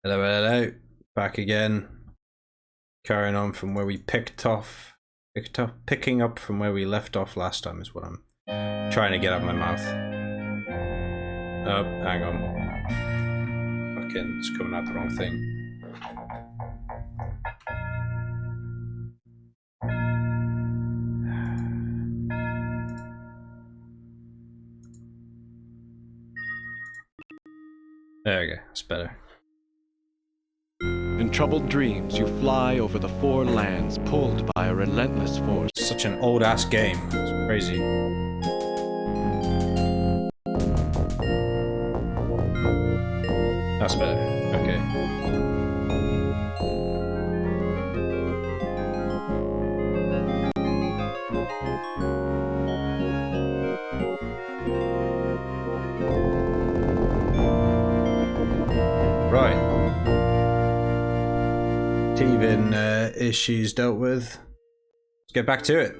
Hello, hello. Back again. Carrying on from where we picking up from where we left off last time is what I'm trying to get out of my mouth. Oh, hang on. Fucking, it's coming out the wrong thing. There we go, that's better. In troubled dreams, you fly over the four lands, pulled by a relentless force. Such an old-ass game. It's crazy. That's better. Okay. Right. Teething issues dealt with. Let's get back to it.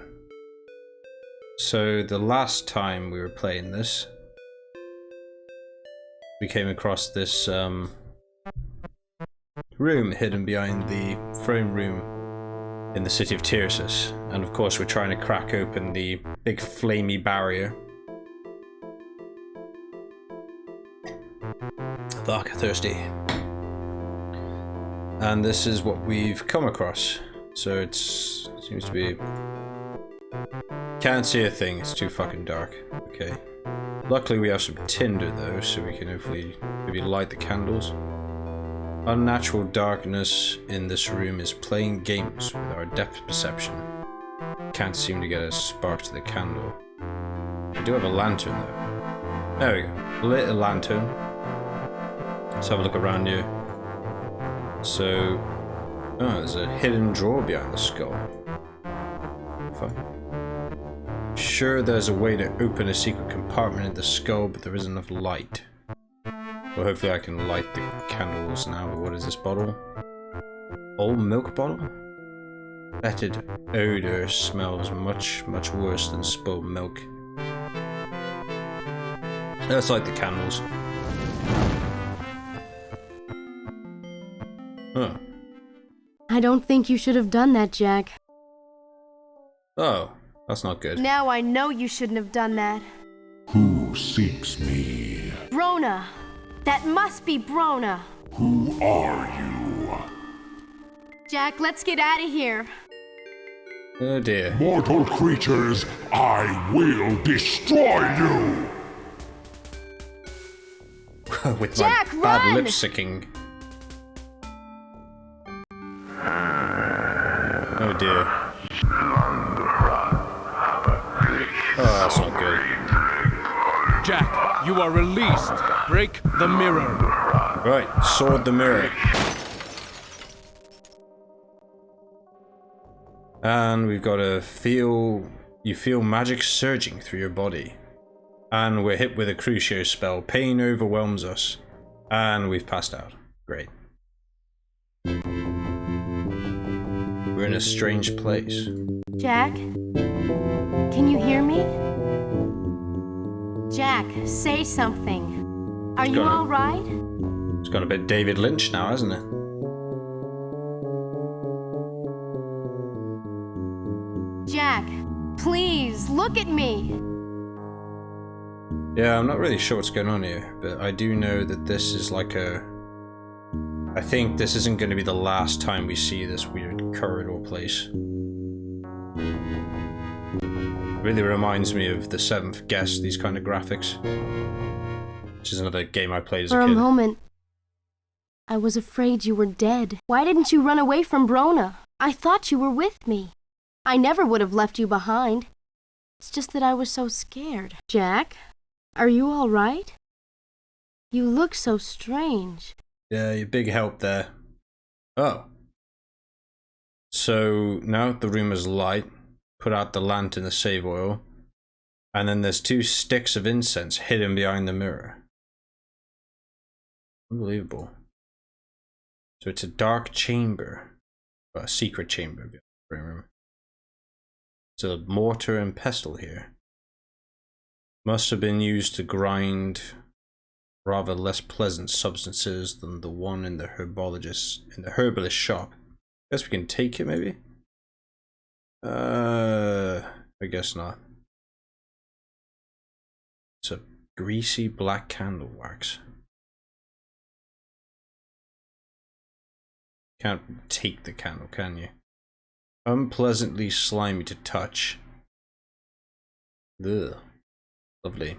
So the last time we were playing this, we came across this room hidden behind the throne room in the city of Tirsus, and of course we're trying to crack open the big flamey barrier. Fuck, thirsty. And this is what we've come across. So it seems to be... Can't see a thing, it's too fucking dark. Okay. Luckily we have some tinder though, so we can hopefully maybe light the candles. Unnatural darkness in this room is playing games with our depth perception. Can't seem to get a spark to the candle. I do have a lantern though. There we go. Lit a lantern. Let's have a look around here. So, oh, there's a hidden drawer behind the skull. Fine. Sure, there's a way to open a secret compartment in the skull, but there isn't enough light. Well, hopefully I can light the candles now. What is this bottle? Old milk bottle? Fetid odor smells much, much worse than spilled milk. Let's light the candles. Huh. I don't think you should have done that, Jack. Oh, that's not good. Now I know you shouldn't have done that. Who seeks me? Brona! That must be Brona! Who are you? Jack, let's get out of here. Oh dear. Mortal creatures, I will destroy you! With Jack, my bad run! lip-syncing. Oh dear. Oh, that's not good. Jack, you are released. Break the mirror. Right, sword the mirror. And we've got to feel... You feel magic surging through your body. And we're hit with a Crucio spell. Pain overwhelms us. And we've passed out. Great. We're in a strange place. Jack? Can you hear me? Jack, say something. Are you all right? It's got a bit David Lynch now, hasn't it? Jack, please, look at me. Yeah, I'm not really sure what's going on here, but I do know that this is like a... I think this isn't going to be the last time we see this weird corridor place. Really reminds me of The Seventh Guest, these kind of graphics. Which is another game I played as a kid. For a moment, I was afraid you were dead. Why didn't you run away from Brona? I thought you were with me. I never would have left you behind. It's just that I was so scared. Jack, are you all right? You look so strange. Yeah, your big help there. Oh. So now the room is light. Put out the lantern, the save oil. And then there's two sticks of incense hidden behind the mirror. Unbelievable. So it's a dark chamber. Well, a secret chamber, if I remember. It's a mortar and pestle here. Must have been used to grind rather less pleasant substances than the one in the herbalist shop. Guess we can take it maybe? I guess not. It's a greasy black candle wax. Can't take the candle, can you? Unpleasantly slimy to touch. Ugh. Lovely.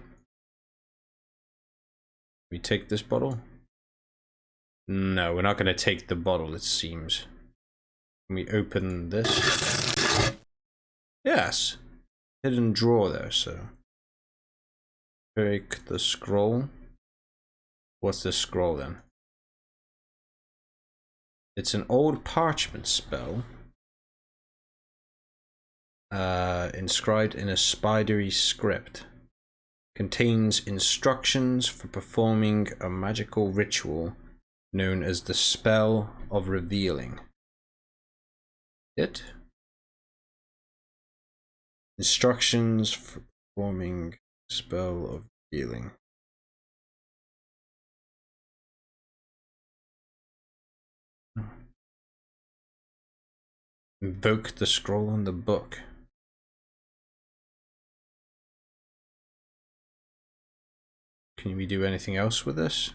We take this bottle? No, we're not going to take the bottle, it seems. Can we open this? Yes. Hidden drawer there, so. Break the scroll. What's this scroll then? It's an old parchment spell. Inscribed in a spidery script. Contains instructions for performing a magical ritual known as the Spell of Revealing. It? Instructions for performing Spell of Revealing. Invoke the scroll in the book. Can we do anything else with this?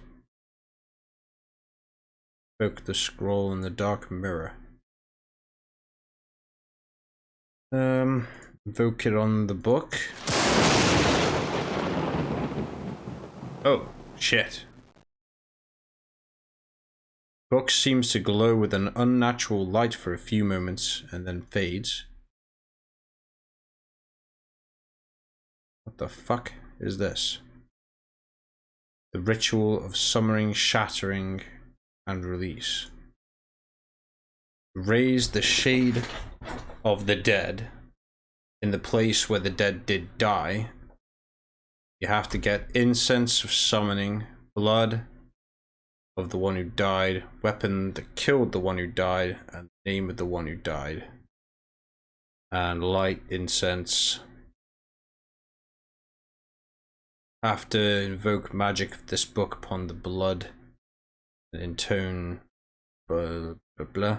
Invoke the scroll in the dark mirror. Invoke it on the book. Oh, shit. Book seems to glow with an unnatural light for a few moments and then fades. What the fuck is this? The ritual of summoning, shattering, and release. Raise the shade of the dead in the place where the dead did die. You have to get incense of summoning, blood of the one who died, weapon that killed the one who died, and the name of the one who died. And light incense. Have to invoke magic of this book upon the blood and intone blah blah blah.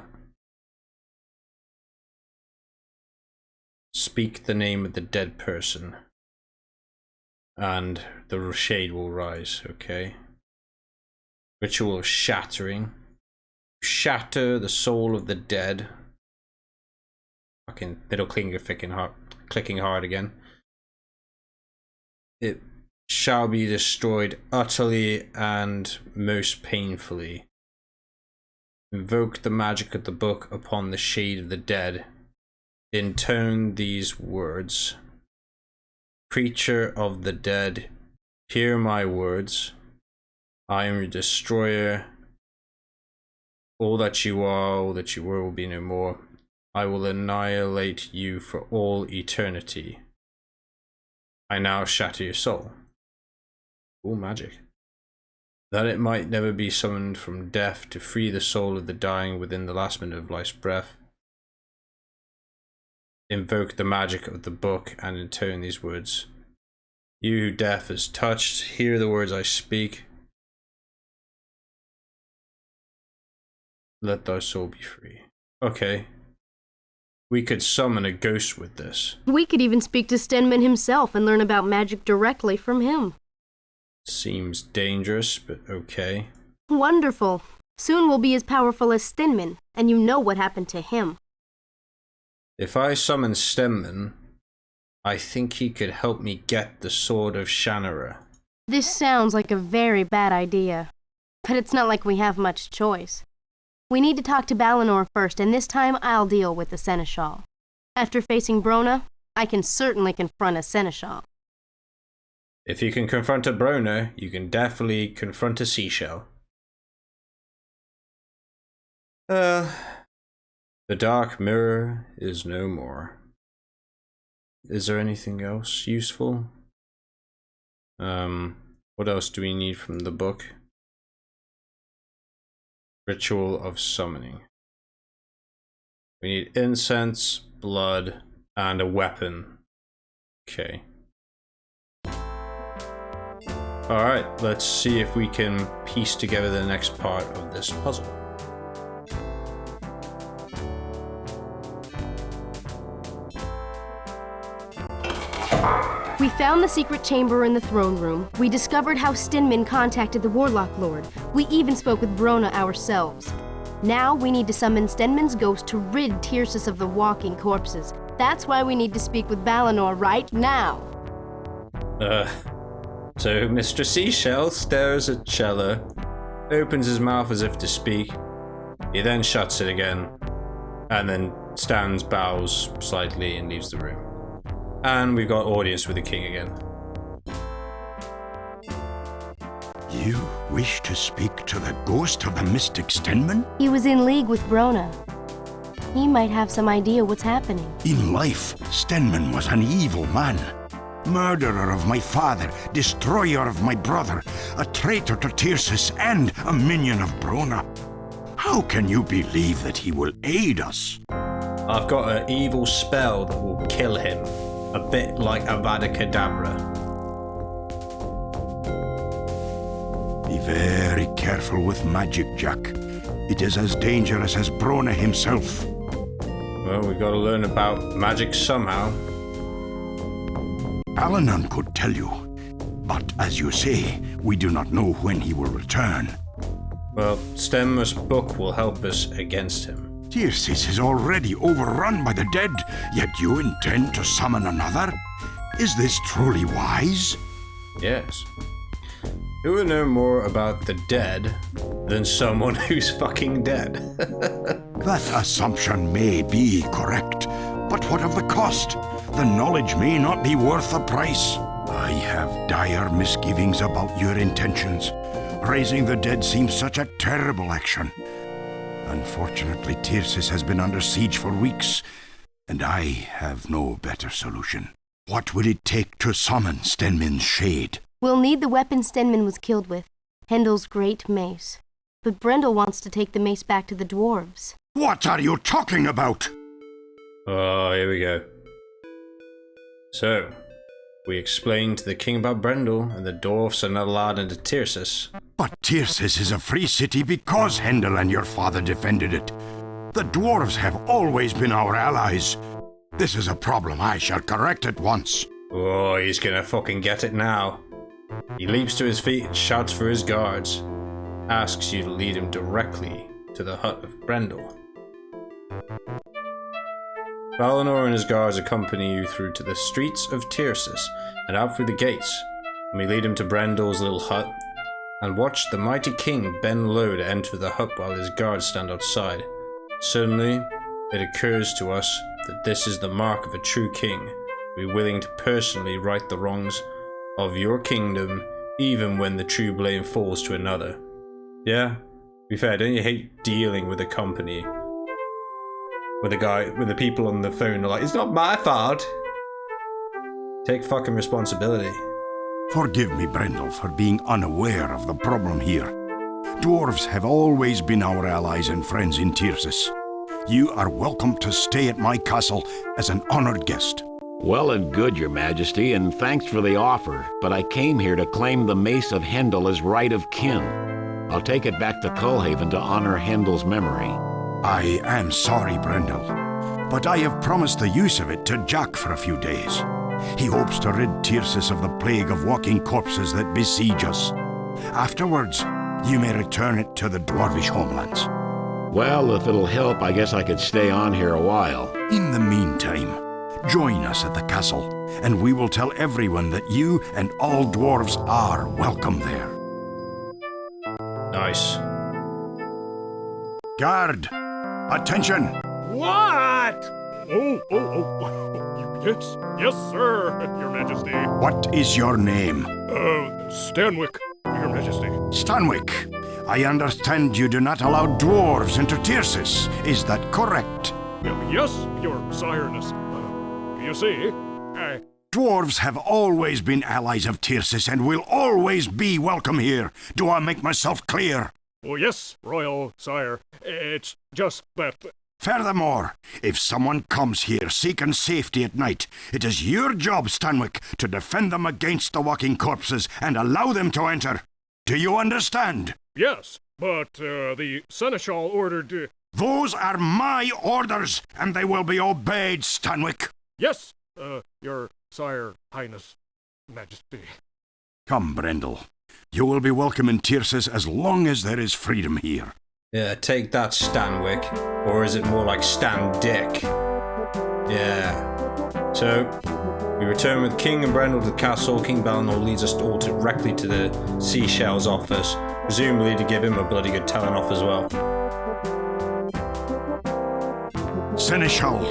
Speak the name of the dead person and the shade will rise. Okay. Ritual of shattering. Shatter the soul of the dead. Fucking middle finger clicking hard again. It shall be destroyed utterly and most painfully. Invoke the magic of the book upon the shade of the dead. Intone these words. Creature of the dead, hear my words. I am your destroyer. All that you are, all that you were will be no more. I will annihilate you for all eternity. I now shatter your soul. All magic. That it might never be summoned from death to free the soul of the dying within the last minute of life's breath. Invoke the magic of the book and intone these words. You who death has touched, hear the words I speak. Let thy soul be free. Okay. We could summon a ghost with this. We could even speak to Stenman himself and learn about magic directly from him. Seems dangerous, but okay. Wonderful. Soon we'll be as powerful as Stenman, and you know what happened to him. If I summon Stenman, I think he could help me get the Sword of Shannara. This sounds like a very bad idea, but it's not like we have much choice. We need to talk to Balinor first, and this time I'll deal with the Seneschal. After facing Brona, I can certainly confront a Seneschal. If you can confront a Brona, you can definitely confront a seashell. The dark mirror is no more. Is there anything else useful? What else do we need from the book? Ritual of summoning. We need incense, blood, and a weapon. Okay. Alright, let's see if we can piece together the next part of this puzzle. We found the secret chamber in the throne room. We discovered how Stenman contacted the Warlock Lord. We even spoke with Brona ourselves. Now we need to summon Stenman's ghost to rid Tircis of the walking corpses. That's why we need to speak with Balinor right now. So Mr. Seashell stares at Chella, opens his mouth as if to speak. He then shuts it again, and then stands, bows slightly, and leaves the room. And we've got audience with the king again. You wish to speak to the ghost of the mystic Stenman? He was in league with Brona. He might have some idea what's happening. In life, Stenman was an evil man. Murderer of my father, destroyer of my brother, a traitor to Tircis, and a minion of Brona. How can you believe that he will aid us? I've got an evil spell that will kill him. A bit like Avada Kedavra. Be very careful with magic, Jack. It is as dangerous as Brona himself. Well, we've got to learn about magic somehow. Alanan could tell you, but as you say, we do not know when he will return. Well, Stenmar's book will help us against him. Tircis is already overrun by the dead, yet you intend to summon another? Is this truly wise? Yes. Who would know more about the dead than someone who's fucking dead? That assumption may be correct, but what of the cost? The knowledge may not be worth the price. I have dire misgivings about your intentions. Raising the dead seems such a terrible action. Unfortunately, Tircis has been under siege for weeks, and I have no better solution. What would it take to summon Stenman's shade? We'll need the weapon Stenman was killed with, Hendel's great mace. But Brendel wants to take the mace back to the dwarves. What are you talking about? Oh, here we go. So, we explained to the king about Brendel, and the dwarfs are not allowed into Tircis. But Tircis is a free city because Hendel and your father defended it. The dwarves have always been our allies. This is a problem I shall correct at once. Oh, he's gonna fucking get it now. He leaps to his feet and shouts for his guards. Asks you to lead him directly to the hut of Brendel. Balinor and his guards accompany you through to the streets of Tircis and out through the gates. And we lead him to Brendel's little hut and watch the mighty king bend low to enter the hut while his guards stand outside. Suddenly, it occurs to us that this is the mark of a true king, be willing to personally right the wrongs of your kingdom, even when the true blame falls to another. Yeah, to be fair, don't you hate dealing with a company where the people on the phone are like, it's not my fault. Take fucking responsibility. Forgive me, Brendel, for being unaware of the problem here. Dwarves have always been our allies and friends in Tircis. You are welcome to stay at my castle as an honored guest. Well and good, Your Majesty, and thanks for the offer, but I came here to claim the Mace of Hendel as right of kin. I'll take it back to Cullhaven to honor Hendel's memory. I am sorry, Brendel, but I have promised the use of it to Jack for a few days. He hopes to rid Tircis of the plague of walking corpses that besiege us. Afterwards, you may return it to the dwarvish homelands. Well, if it'll help, I guess I could stay on here a while. In the meantime, join us at the castle, and we will tell everyone that you and all dwarves are welcome there. Nice. Guard! Attention! What? Yes, sir, Your Majesty. What is your name? Stanwick, Your Majesty. Stanwick, I understand you do not allow dwarves into Tircis. Is that correct? Yes, Your Sireness. You see, Dwarves have always been allies of Tircis and will always be welcome here. Do I make myself clear? Oh, yes, Royal Sire. It's just that Furthermore, if someone comes here seeking safety at night, it is your job, Stanwyck, to defend them against the walking corpses and allow them to enter. Do you understand? Yes, but the seneschal ordered. Those are my orders, and they will be obeyed, Stanwyck. Yes, your sire, highness, majesty. Come, Brendel. You will be welcome in Tyrsis as long as there is freedom here. Yeah, take that, Stanwyck. Or is it more like Stan Dick? Yeah. So, we return with King and Brendel to the castle. King Balinor leads us all directly to the Seashell's office, presumably to give him a bloody good telling off as well. Seneschal,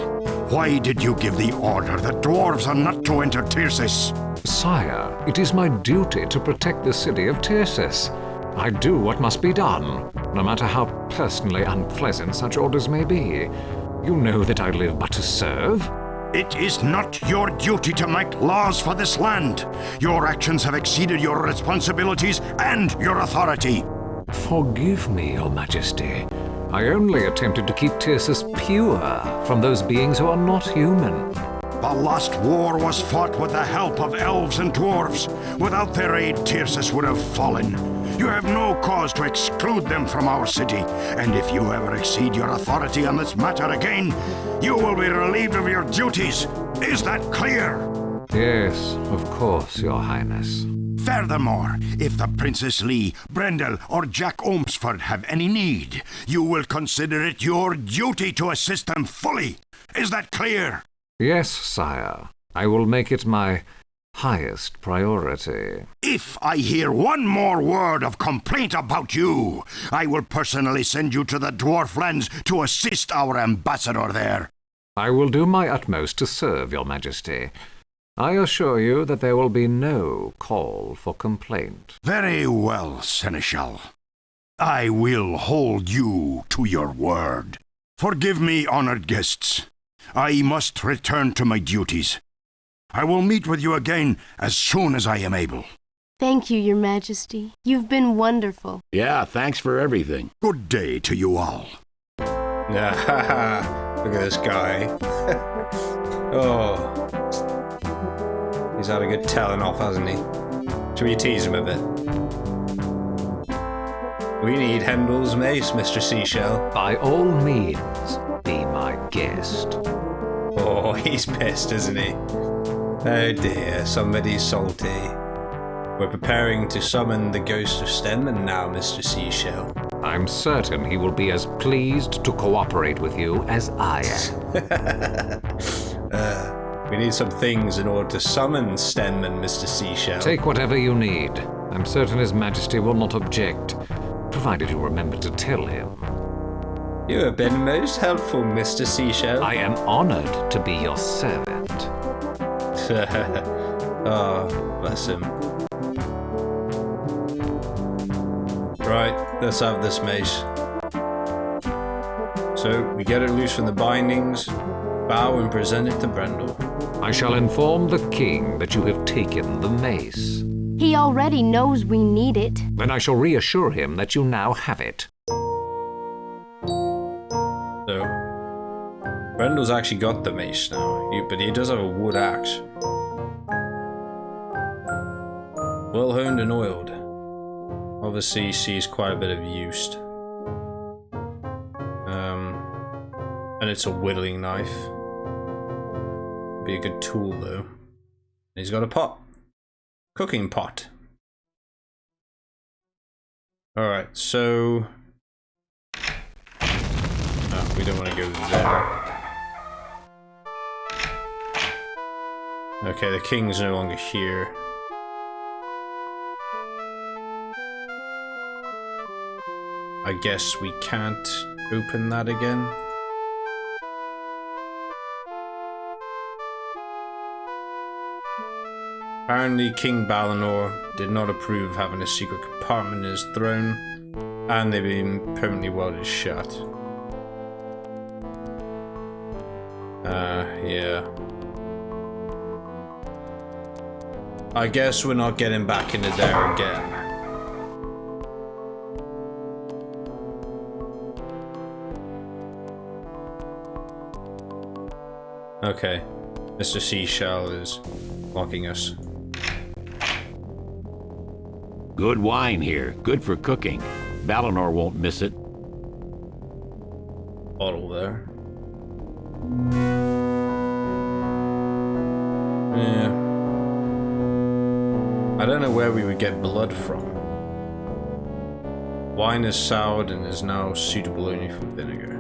why did you give the order that dwarves are not to enter Tyrsis? Sire, it is my duty to protect the city of Tyrsis. I do what must be done, no matter how personally unpleasant such orders may be. You know that I live but to serve. It is not your duty to make laws for this land. Your actions have exceeded your responsibilities and your authority. Forgive me, Your Majesty. I only attempted to keep Tyrsis pure from those beings who are not human. The last war was fought with the help of elves and dwarves. Without their aid, Tyrsis would have fallen. You have no cause to exclude them from our city, and if you ever exceed your authority on this matter again, you will be relieved of your duties. Is that clear? Yes, of course, Your Highness. Furthermore, if the Princess Lee, Brendel, or Jack Olmsford have any need, you will consider it your duty to assist them fully. Is that clear? Yes, sire. I will make it my highest priority. If I hear one more word of complaint about you, I will personally send you to the Dwarf Lands to assist our ambassador there. I will do my utmost to serve, Your Majesty. I assure you that there will be no call for complaint. Very well, Seneschal. I will hold you to your word. Forgive me, honored guests. I must return to my duties. I will meet with you again as soon as I am able. Thank you, Your Majesty. You've been wonderful. Yeah, thanks for everything. Good day to you all. Look at this guy. Oh. He's had a good telling off, hasn't he? Should we tease him a bit? We need Hendel's mace, Mr. Seashell. By all means, be my guest. Oh, he's pissed, isn't he? Oh dear, somebody's salty. We're preparing to summon the ghost of Stenman now, Mr. Seashell. I'm certain he will be as pleased to cooperate with you as I am. We need some things in order to summon Stenman, Mr. Seashell. Take whatever you need. I'm certain His Majesty will not object, provided you remember to tell him. You have been most helpful, Mr. Seashell. I am honored to be your servant. Oh, bless him. Right, let's have this mace. So, we get it loose from the bindings, bow and present it to Brendel. I shall inform the king that you have taken the mace. He already knows we need it. Then I shall reassure him that you now have it. So, Brendel's actually got the mace now, but he does have a wood axe. Well honed and oiled. Obviously he sees quite a bit of use. And it's a whittling knife. Be a good tool though. And he's got a pot. Cooking pot. Alright, so... Oh, we don't want to go there. Okay, the king's no longer here. I guess we can't open that again. Apparently King Balinor did not approve of having a secret compartment in his throne, and they've been permanently welded shut. Yeah. I guess we're not getting back into there again. Okay. Mr. Seashell is mocking us. Good wine here. Good for cooking. Valinor won't miss it. Bottle there. Yeah. I don't know where we would get blood from. Wine is soured and is now suitable only for vinegar.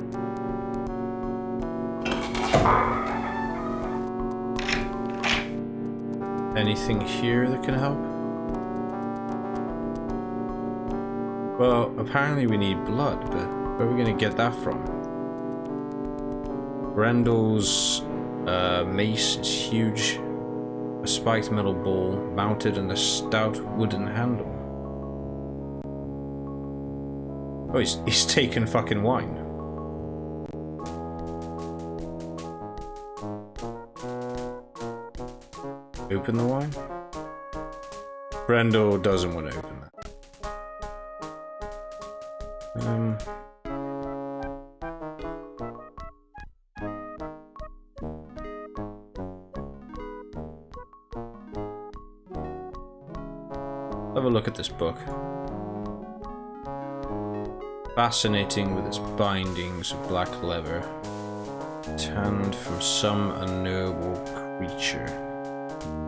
Anything here that can help? Well, apparently we need blood, but where are we going to get that from? Brendel's mace is huge. A spiked metal ball mounted on a stout wooden handle. Oh, he's taken fucking wine. Open the wine? Brendel doesn't want to open that. Have a look at this book. Fascinating with its bindings of black leather, tanned from some unknowable creature.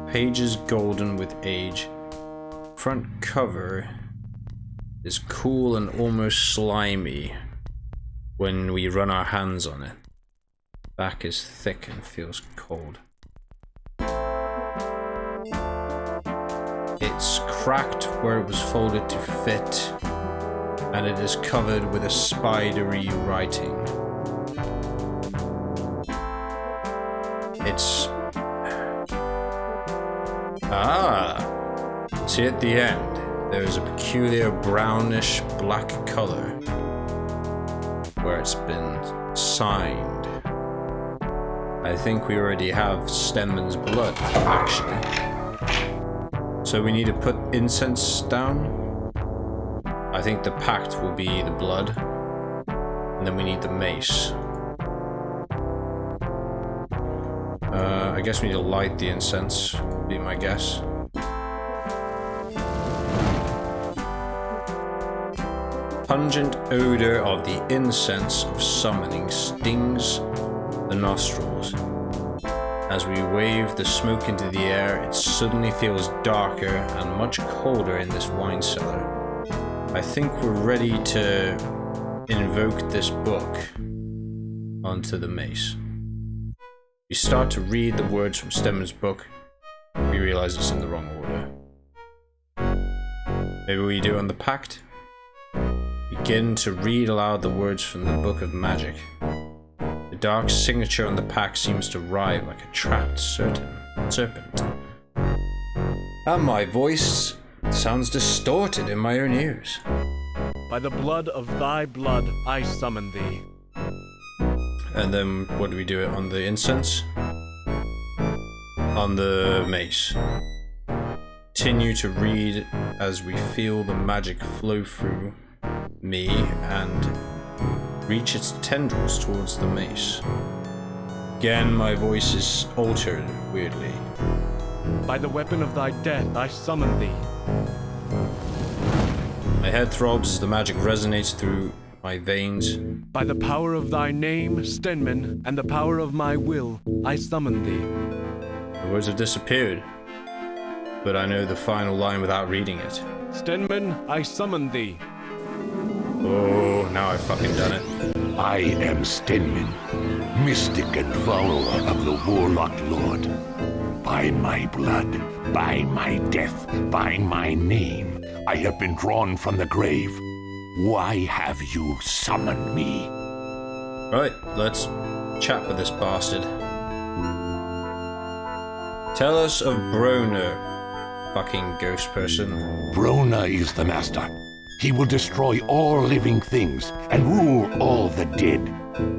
Pages golden with age. Front cover is cool and almost slimy when we run our hands on it. Back is thick and feels cold. It's cracked where it was folded to fit, and it is covered with a spidery writing. It's... See at the end, there is a peculiar brownish black color where it's been signed. I think we already have Stenman's blood, actually. So we need to put incense down. I think the pact will be the blood, and then we need the mace. I guess we need to light the incense, would be my guess. Pungent odor of the incense of summoning stings the nostrils. As we wave the smoke into the air, it suddenly feels darker and much colder in this wine cellar. I think we're ready to invoke this book onto the mace. We start to read the words from Stemmen's book. We realize it's in the wrong order. Maybe we do it on the pact? Begin to read aloud the words from the Book of Magic. The dark signature on the pact seems to writhe like a trapped serpent. And my voice sounds distorted in my own ears. By the blood of thy blood, I summon thee. And then, what do we do it on the incense? On the mace. Continue to read as we feel the magic flow through me and reach its tendrils towards the mace. Again, my voice is altered weirdly. By the weapon of thy death, I summon thee. My head throbs as the magic resonates through my veins. By the power of thy name, Stenman, and the power of my will, I summon thee. The words have disappeared, but I know the final line without reading it. Stenman, I summon thee. Oh, now I've fucking done it. I am Stenman, mystic and follower of the Warlock Lord. By my blood, by my death, by my name, I have been drawn from the grave. Why have you summoned me? Right, let's chat with this bastard. Tell us of Broner, fucking ghost person. Brona is the master. He will destroy all living things and rule all the dead.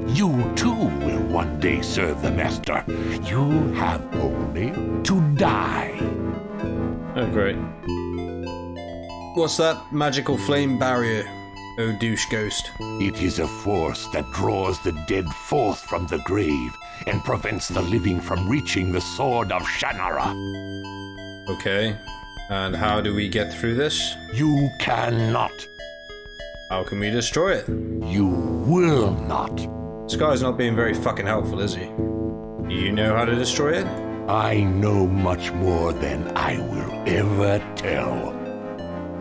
You too will one day serve the master. You have only to die. Oh, great. What's that magical flame barrier? Oh, douche ghost. It is a force that draws the dead forth from the grave and prevents the living from reaching the Sword of Shannara. Okay. And how do we get through this? You cannot. How can we destroy it? You will not. This guy's not being very fucking helpful, is he? Do you know how to destroy it? I know much more than I will ever tell.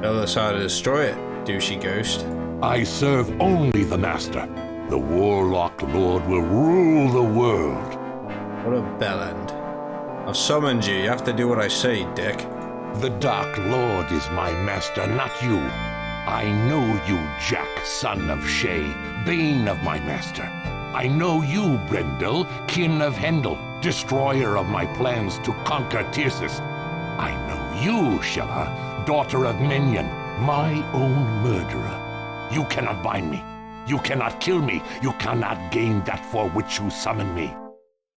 Tell us how to destroy it, douchey ghost. I serve only the Master. The Warlock Lord will rule the world. What a bellend. I've summoned you. You have to do what I say, dick. The Dark Lord is my master, not you. I know you, Jack, son of Shay, bane of my master. I know you, Brendel, kin of Hendel, destroyer of my plans to conquer Tircis. I know you, Shella, daughter of Minion, my own murderer. You cannot bind me. You cannot kill me. You cannot gain that for which you summon me.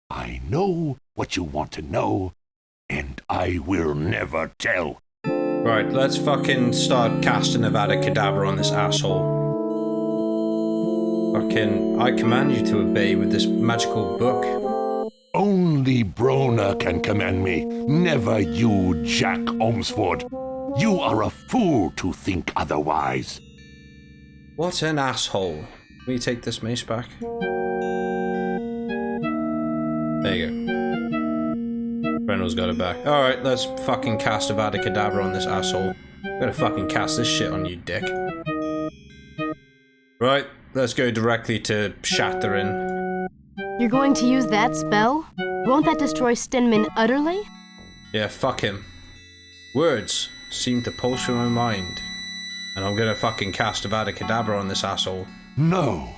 I know what you want to know, and I will never tell. Right, let's fucking start casting Avada Kedavra on this asshole. Fucking, I command you to obey with this magical book. Only Brona can command me, never you, Jack Omsford. You are a fool to think otherwise. What an asshole. Will you take this mace back? There you go. Brendel's got it back. Alright, let's fucking cast Avada Kedavra on this asshole. I'm gonna fucking cast this shit on you, dick. Right, let's go directly to Shattering. You're going to use that spell? Won't that destroy Stenman utterly? Yeah, fuck him. Words seem to pulse through my mind. And I'm gonna fucking cast Avada Kedavra on this asshole. No,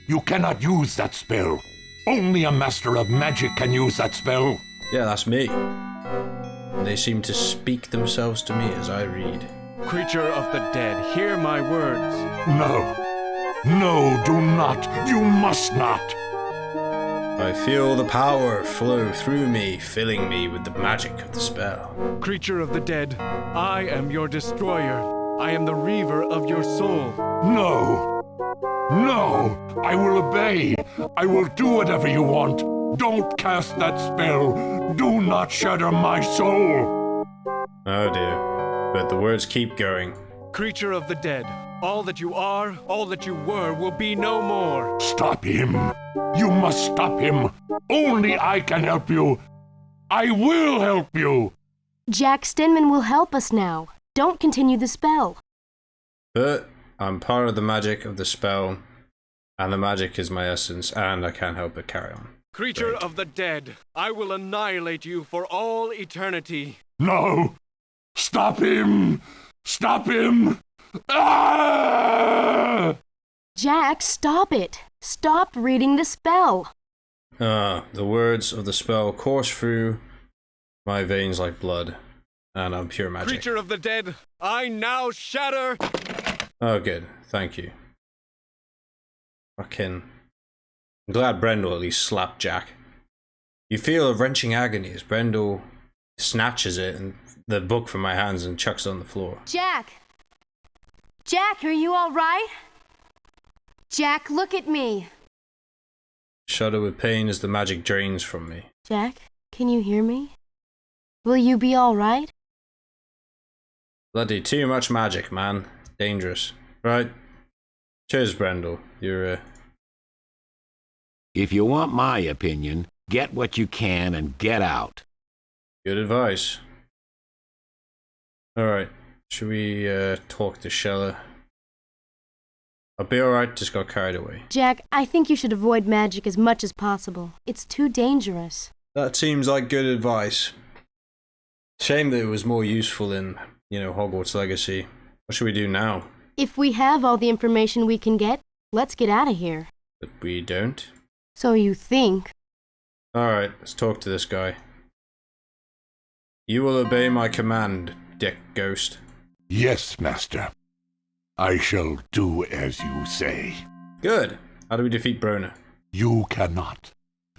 you cannot use that spell. Only a master of magic can use that spell. Yeah, that's me. And they seem to speak themselves to me as I read. Creature of the dead, hear my words. No. No, do not. You must not. I feel the power flow through me, filling me with the magic of the spell. Creature of the dead, I am your destroyer. I am the reaver of your soul. No. No. I will obey. I will do whatever you want. Don't cast that spell. Do not shatter my soul. Oh dear. But the words keep going. Creature of the dead, all that you are, all that you were, will be no more. Stop him. You must stop him. Only I can help you. I will help you. Jack Stenman will help us now. Don't continue the spell. But I'm part of the magic of the spell, and the magic is my essence, and I can't help but carry on. Creature of the dead, I will annihilate you for all eternity. No. Stop him. Stop him. Ah! Jack, stop it. Stop reading the spell. The words of the spell course through my veins like blood, and I'm pure magic. Creature of the dead, I now shatter. Oh, good. Thank you. Fucking. I'm glad Brendel at least slapped Jack. You feel a wrenching agony as Brendel snatches it and the book from my hands and chucks it on the floor. Jack! Jack, are you all right? Jack, look at me. Shudder with pain as the magic drains from me. Jack, can you hear me? Will you be all right? Bloody too much magic, man. Dangerous. Right. Cheers, Brendel. You're, If you want my opinion, get what you can and get out. Good advice. Alright. Should we, talk to Shella? I'll be alright, just got carried away. Jack, I think you should avoid magic as much as possible. It's too dangerous. That seems like good advice. Shame that it was more useful in, Hogwarts Legacy. What should we do now? If we have all the information we can get, let's get out of here. But we don't? So you think. Alright, let's talk to this guy. You will obey my command, Dick Ghost. Yes, Master. I shall do as you say. Good. How do we defeat Brona? You cannot.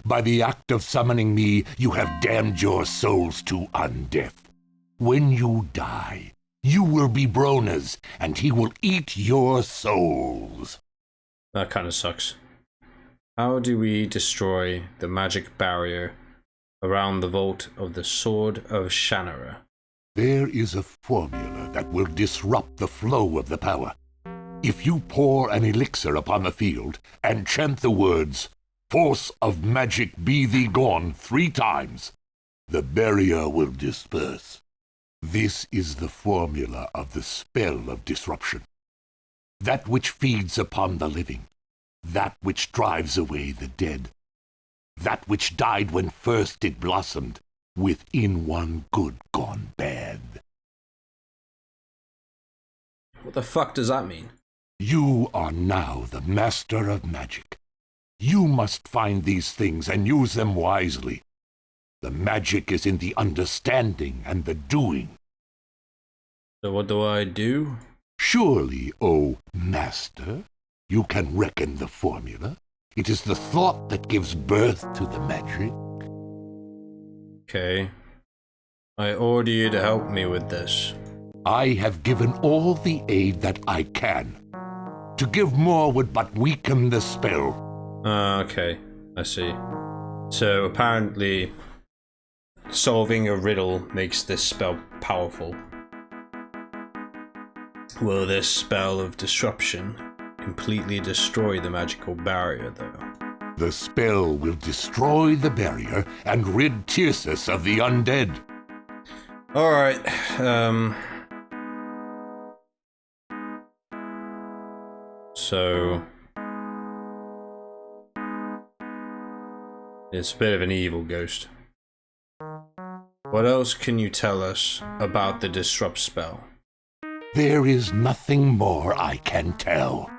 By the act of summoning me, you have damned your souls to undeath. When you die, You will be Brona's, and he will eat your souls. That kind of sucks. How do we destroy the magic barrier around the vault of the Sword of Shannara? There is a formula that will disrupt the flow of the power. If you pour an elixir upon the field and chant the words, "Force of magic be thee gone" 3 times, the barrier will disperse. This is the formula of the spell of disruption. That which feeds upon the living. That which drives away the dead. That which died when first it blossomed, within one good gone bad. What the fuck does that mean? You are now the master of magic. You must find these things and use them wisely. The magic is in the understanding and the doing. So what do I do? Surely, O master, you can reckon the formula. It is the thought that gives birth to the magic. Okay. I order you to help me with this. I have given all the aid that I can. To give more would but weaken the spell. Okay. I see. So apparently solving a riddle makes this spell powerful. Will this spell of disruption completely destroy the magical barrier, though? The spell will destroy the barrier and rid Tirsus of the undead. Alright, so it's a bit of an evil ghost. What else can you tell us about the disrupt spell? There is nothing more I can tell.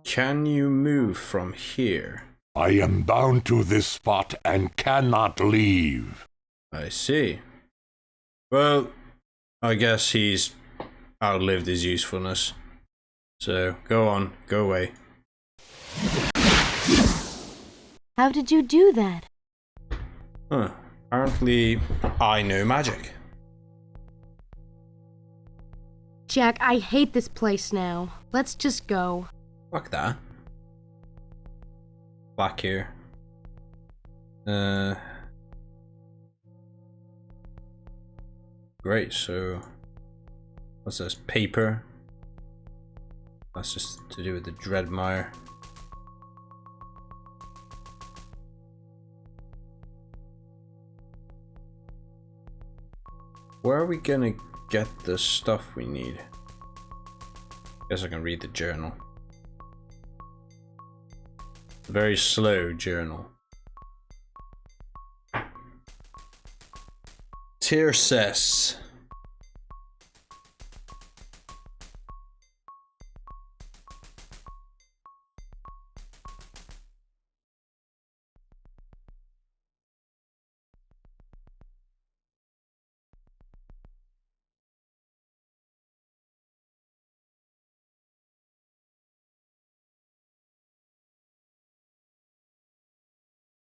Can you move from here? I am bound to this spot and cannot leave. I see. Well, I guess he's outlived his usefulness. So, go on, go away. How did you do that? Huh. Apparently, I know magic. Jack, I hate this place now. Let's just go. Fuck that. Back here. Great, so what's this? Paper. That's just to do with the Dreadmire. Where are we gonna get the stuff we need? Guess I can read the journal. Very slow journal. Tirsus.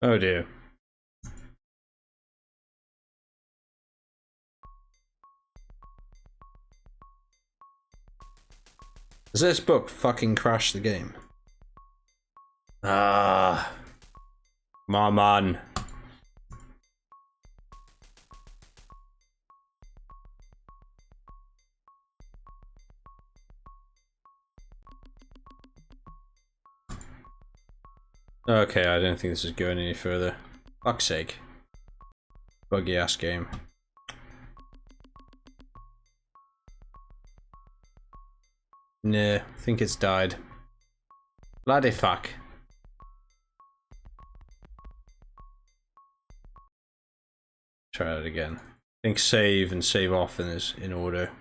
Oh dear. Does this book fucking crash the game? Ah. Come on, man. Okay, I don't think this is going any further. Fuck's sake. Buggy ass game. Nah, I think it's died. Bloody fuck. Try it again. I think save and save often is in order.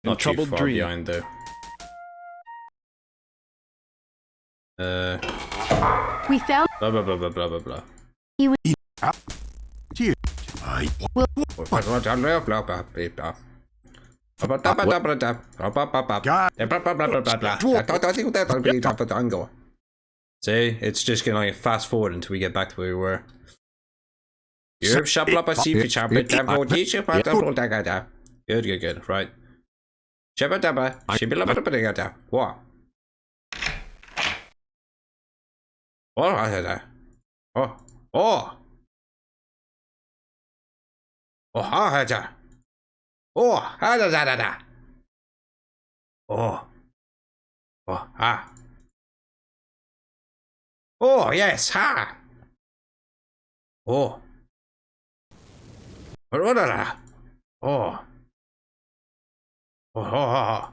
Not too troubled far dream. behind though. We found Blah blah blah blah blah blah blah. he was I See, it's just gonna like fast forward until we get back to where we were. Good. Right. What? Oh. Oh. Oh, ha, da. Oh, ha, da, da, da, da. Oh. Oh, ha. Oh, yes, ha. Oh. Oh, da, da. Oh. Oh, ho, ho, ho.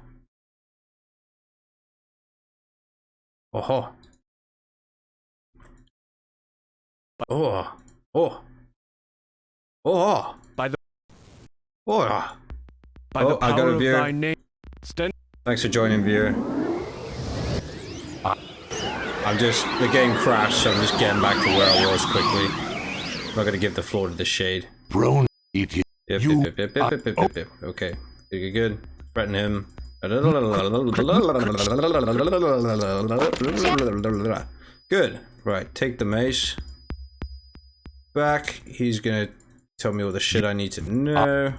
Oh, ho. Oh. Oh. Oh. By the Oh. by the I got power a of viewer. thy name, Sten. Thanks for joining, viewer. The game crashed, so I'm just getting back to where I was quickly. I'm not gonna give the floor to the shade. Brown, it is Yep. Okay. Good. Threaten him. Good. Right, take the mace. Back. He's gonna tell me all the shit I need to know.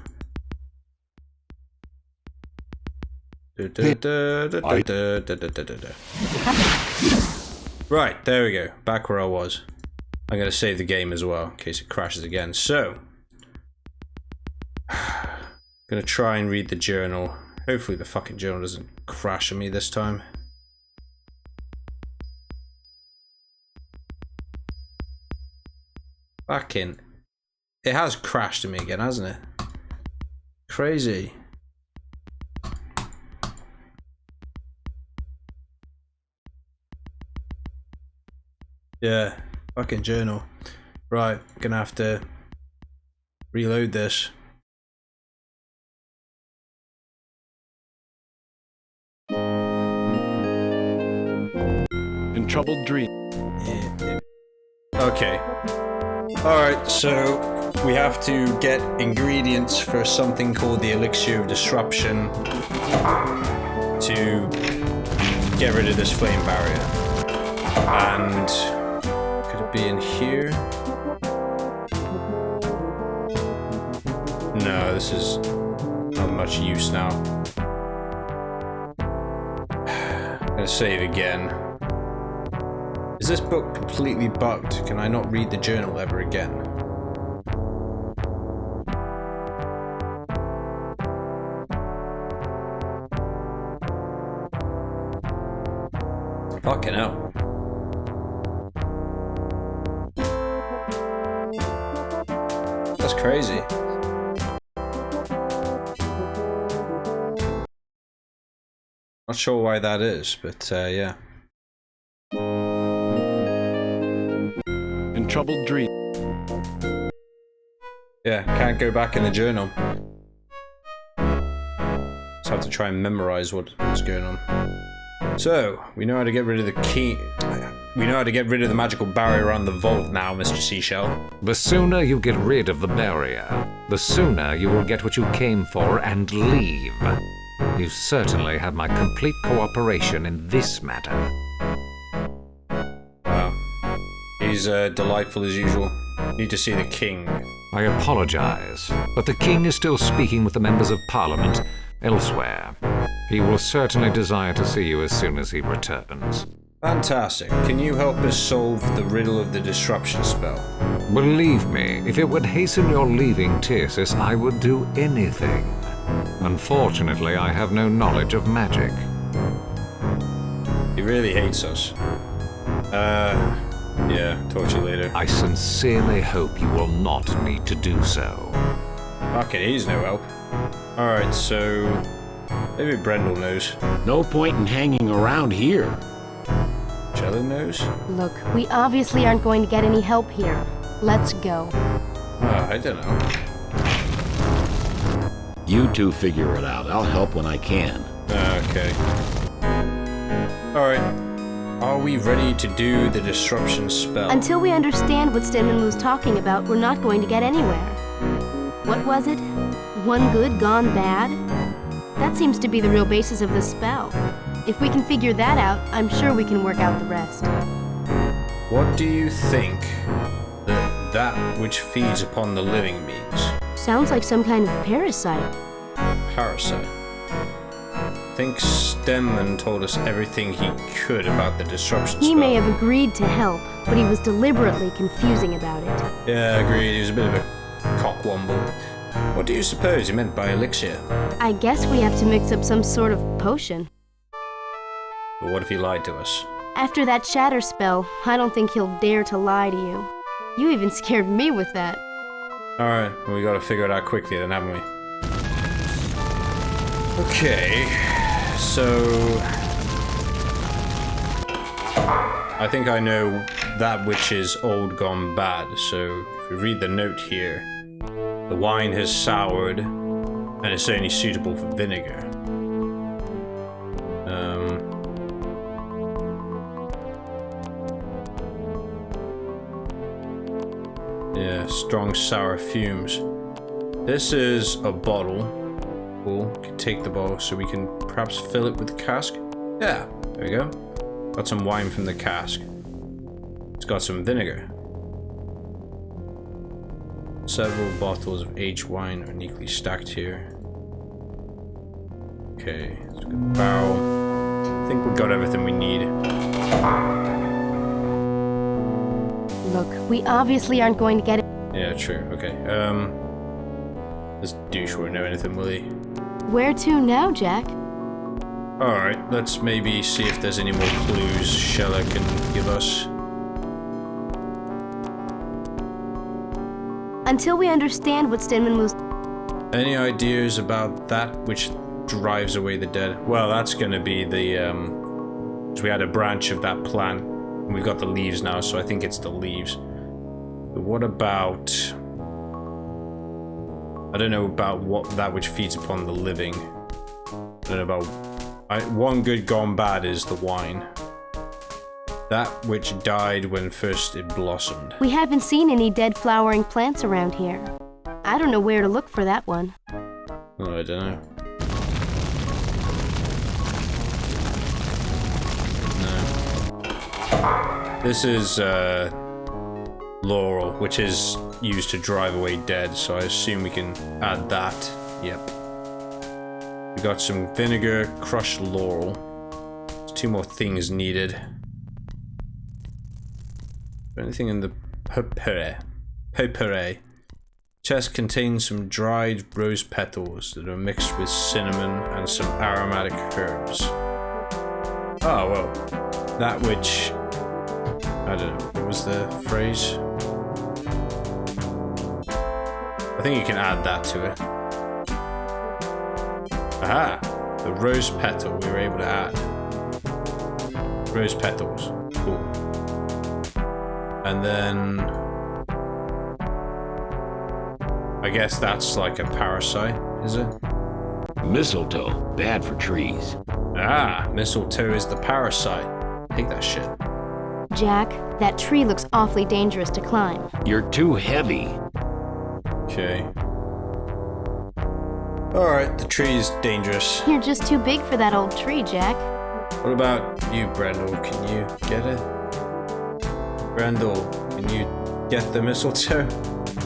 Right, there we go. Back where I was. I'm gonna save the game as well, in case it crashes again. So, gonna try and read the journal. Hopefully the fucking journal doesn't crash on me this time. Fucking... It has crashed on me again, hasn't it? Crazy. Yeah, fucking journal. Right, gonna have to reload this. In troubled dream. Okay. Alright, so we have to get ingredients for something called the Elixir of Disruption to get rid of this flame barrier. And could it be in here? No, this is not much use now. I'm gonna save again. Is this book completely bugged? Can I not read the journal ever again? Fucking hell. That's crazy. Not sure why that is, but yeah. In troubled dream. Yeah, can't go back in the journal. Just have to try and memorize what's going on. So, we know how to get rid of the key. We know how to get rid of the magical barrier around the vault now, Mr. Seashell. The sooner you get rid of the barrier, the sooner you will get what you came for and leave. You certainly have my complete cooperation in this matter. Wow. He's delightful as usual. Need to see the king. I apologize, but the king is still speaking with the members of parliament elsewhere. He will certainly desire to see you as soon as he returns. Fantastic. Can you help us solve the riddle of the disruption spell? Believe me, if it would hasten your leaving Tircis, I would do anything. Unfortunately, I have no knowledge of magic. He really hates us. Yeah, talk to you later. I sincerely hope you will not need to do so. Fucking, he's no help. Alright, so... maybe Brendel knows. No point in hanging around here. Jello knows? Look, we obviously aren't going to get any help here. Let's go. I don't know. You two figure it out. I'll help when I can. Okay. Alright. Are we ready to do the disruption spell? Until we understand what Stedman was talking about, we're not going to get anywhere. What was it? One good gone bad? That seems to be the real basis of the spell. If we can figure that out, I'm sure we can work out the rest. What do you think that that which feeds upon the living means? Sounds like some kind of parasite. Parasite. I think Stemman told us everything he could about the disruption He spell. may have agreed to help, but he was deliberately confusing about it. Yeah, agreed. He was a bit of a cockwomble. What do you suppose he meant by elixir? I guess we have to mix up some sort of potion. But what if he lied to us? After that shatter spell, I don't think he'll dare to lie to you. You even scared me with that. Alright, well, we gotta figure it out quickly then, haven't we? Okay, so... I think I know that which is old gone bad, so if we read the note here, the wine has soured, and it's only suitable for vinegar. Yeah, strong sour fumes. This is a bottle. Cool, we can take the bottle so we can perhaps fill it with the cask. Yeah, there we go. Got some wine from the cask. It's got some vinegar. Several bottles of aged wine are neatly stacked here. Okay, let's go barrel. I think we've got everything we need. Look, we obviously aren't going to get it. Yeah, true. Okay. This douche won't know anything, will he? Where to now, Jack? Alright, let's maybe see if there's any more clues Shella can give us. Until we understand what Stedman was... Any ideas about that which drives away the dead? Well, that's gonna be the, so we had a branch of that plant, and we've got the leaves now, so I think it's the leaves. But what about... I don't know about what that which feeds upon the living. I don't know about... one good gone bad is the wine. That which died when first it blossomed. We haven't seen any dead flowering plants around here. I don't know where to look for that one. Oh, I don't know. No. This is laurel, which is used to drive away dead, so I assume we can add that. Yep. We got some vinegar, crushed laurel. There's 2 more things needed. Anything in the potpourri? Chest contains some dried rose petals that are mixed with cinnamon and some aromatic herbs. Oh, well, that which... I don't know, what was the phrase? I think you can add that to it. Aha! The rose petal we were able to add. Rose petals. Cool. And then... I guess that's like a parasite, is it? Mistletoe, bad for trees. Ah, mistletoe is the parasite. Take that shit. Jack, that tree looks awfully dangerous to climb. You're too heavy. Okay. Alright, the tree's dangerous. You're just too big for that old tree, Jack. What about you, Brendel? Can you get it? Brendel, can you get the mistletoe?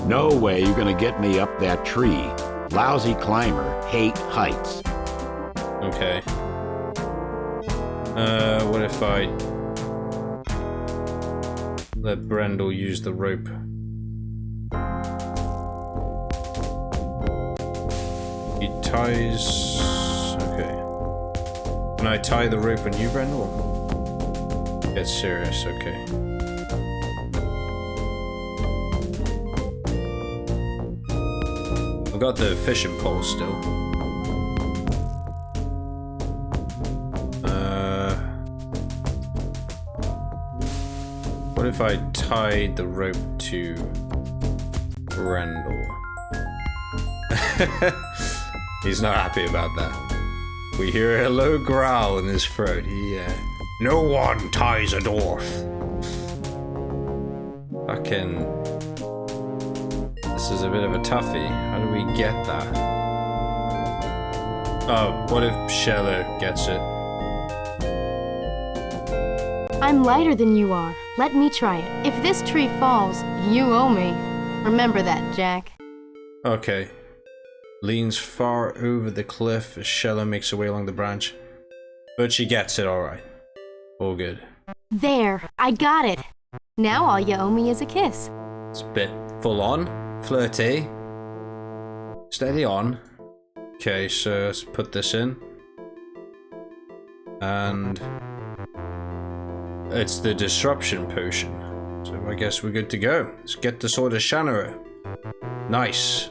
No way you're gonna get me up that tree. Lousy climber, hate heights. Okay. What if I let Brendel use the rope? He ties... Okay. Can I tie the rope on you, Brendel? Get serious, okay. I've got the fishing pole still. What if I tied the rope to Brendel? He's not happy about that. We hear a low growl in his throat. No one ties a dwarf. Fucking... This is a bit of a toughie. How do we get that? Oh, what if Shella gets it? I'm lighter than you are. Let me try it. If this tree falls, you owe me. Remember that, Jack. Okay. Leans far over the cliff as Shella makes her way along the branch. But she gets it alright. All good. There, I got it. Now all you owe me is a kiss. It's a bit full on. Flirty. Steady on. Okay, so let's put this in. And it's the disruption potion. So I guess we're good to go. Let's get the Sword of Shannara. Nice.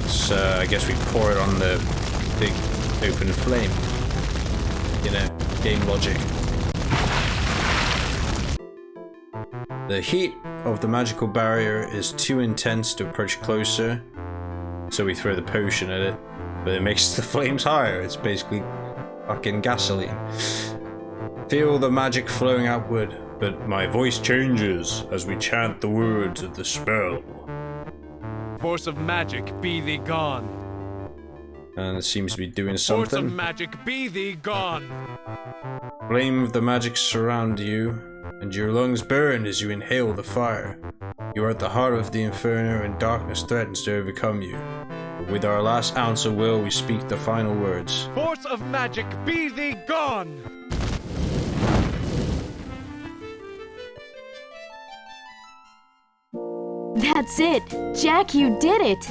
So I guess we pour it on the big open flame. You know, game logic. The heat of the magical barrier is too intense to approach closer, so we throw the potion at it, but it makes the flames higher. It's basically fucking gasoline. Feel the magic flowing outward, but my voice changes as we chant the words of the spell. Force of magic, be thee gone. And it seems to be doing Force of something. magic, be thee gone. Flame of the magic surround you, and your lungs burn as you inhale the fire. You are at the heart of the inferno, and darkness threatens to overcome you. But with our last ounce of will, we speak the final words. Force of magic, be thee gone. That's it. Jack, you did it.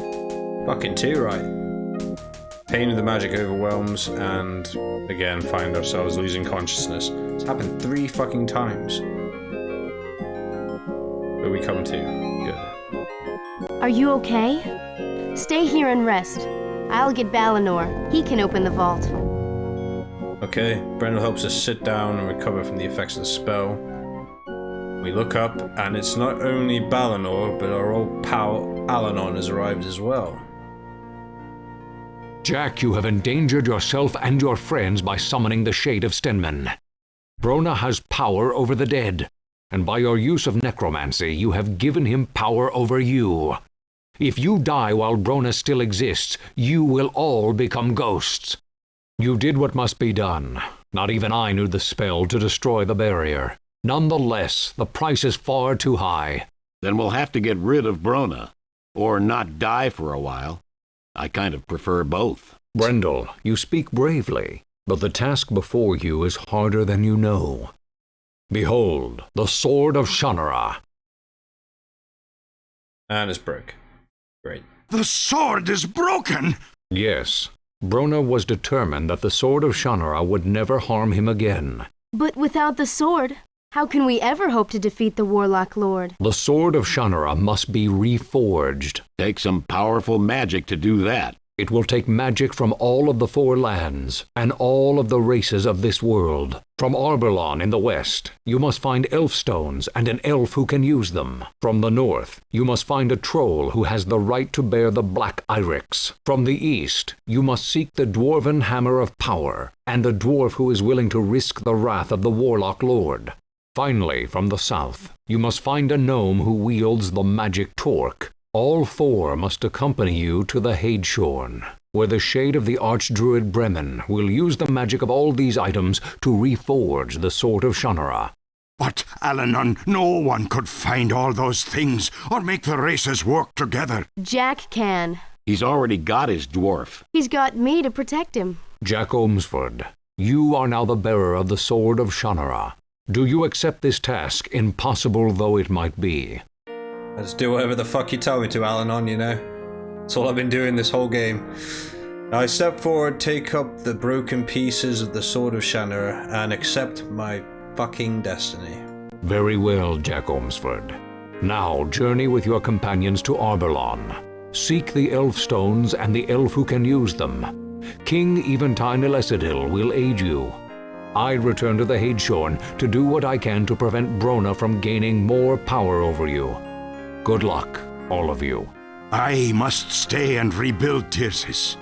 Fucking too right. Pain of the magic overwhelms, and again find ourselves losing consciousness. It's happened 3 fucking times. But we come to. Good. Are you okay? Stay here and rest. I'll get Balinor. He can open the vault. Okay, Brendel helps us sit down and recover from the effects of the spell. We look up, and it's not only Balinor, but our old pal Alanon has arrived as well. Jack, you have endangered yourself and your friends by summoning the Shade of Stenman. Brona has power over the dead, and by your use of necromancy, you have given him power over you. If you die while Brona still exists, you will all become ghosts. You did what must be done. Not even I knew the spell to destroy the barrier. Nonetheless, the price is far too high. Then we'll have to get rid of Brona, or not die for a while. I kind of prefer both. Brendel, you speak bravely, but the task before you is harder than you know. Behold, the Sword of Shannara. And it's broke. Great. The sword is broken! Yes, Brona was determined that the Sword of Shannara would never harm him again. But without the sword, how can we ever hope to defeat the Warlock Lord? The Sword of Shannara must be reforged. Take some powerful magic to do that. It will take magic from all of the 4 lands, and all of the races of this world. From Arborlon in the west, you must find elf stones and an elf who can use them. From the north, you must find a troll who has the right to bear the black iris. From the east, you must seek the dwarven hammer of power, and a dwarf who is willing to risk the wrath of the Warlock Lord. Finally, from the south, you must find a gnome who wields the magic torque. All 4 must accompany you to the Hadeshorn, where the Shade of the Archdruid Bremen will use the magic of all these items to reforge the Sword of Shannara. But, Alanon, no one could find all those things or make the races work together. Jack can. He's already got his dwarf. He's got me to protect him. Jack Omsford, you are now the bearer of the Sword of Shannara. Do you accept this task, impossible though it might be? I just do whatever the fuck you tell me to, Alanon, you know? That's all I've been doing this whole game. I step forward, take up the broken pieces of the Sword of Shannara, and accept my fucking destiny. Very well, Jack Omsford. Now journey with your companions to Arborlon. Seek the elf stones and the elf who can use them. King Eventine Elesidil will aid you. I return to the Hadeshorn to do what I can to prevent Brona from gaining more power over you. Good luck, all of you. I must stay and rebuild Tircis.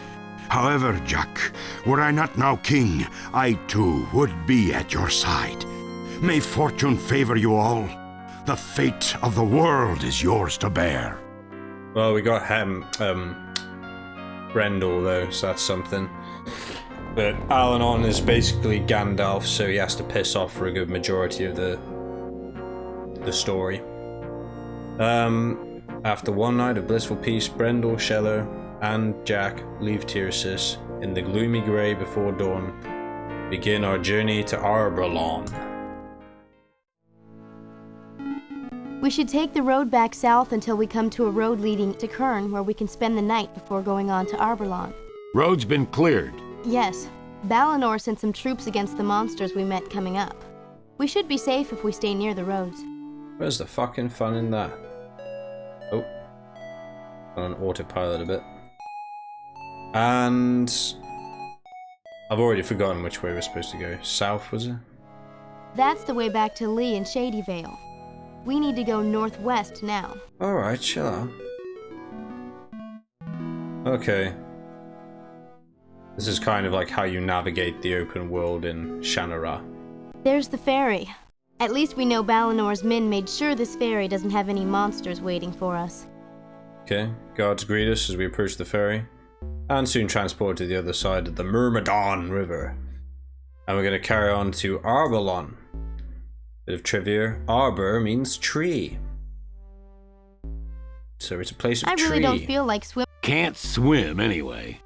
However, Jack, were I not now king, I too would be at your side. May fortune favor you all. The fate of the world is yours to bear. Well, we got Brendel though, so that's something. But Alanon is basically Gandalf, so he has to piss off for a good majority of the story. After one night of blissful peace, Brendel, Shello, and Jack leave Tyrsis in the gloomy grey before dawn, begin our journey to Arborlon. We should take the road back south until we come to a road leading to Kern, where we can spend the night before going on to Arborlon. Road's been cleared. Yes. Balinor sent some troops against the monsters we met coming up. We should be safe if we stay near the roads. Where's the fucking fun in that? Oh. On autopilot a bit. And I've already forgotten which way we're supposed to go. South, was it? That's the way back to Lee and Shadyvale. We need to go northwest now. Alright, chill out. Okay. This is kind of like how you navigate the open world in Shannara. There's the ferry. At least we know Balinor's men made sure this ferry doesn't have any monsters waiting for us. Okay, guards greet us as we approach the ferry, and soon transport to the other side of the Myrmidon River. And we're going to carry on to Arborlon. Bit of trivia, arbor means tree. So it's a place of tree. I really don't feel like swimming. Can't swim anyway.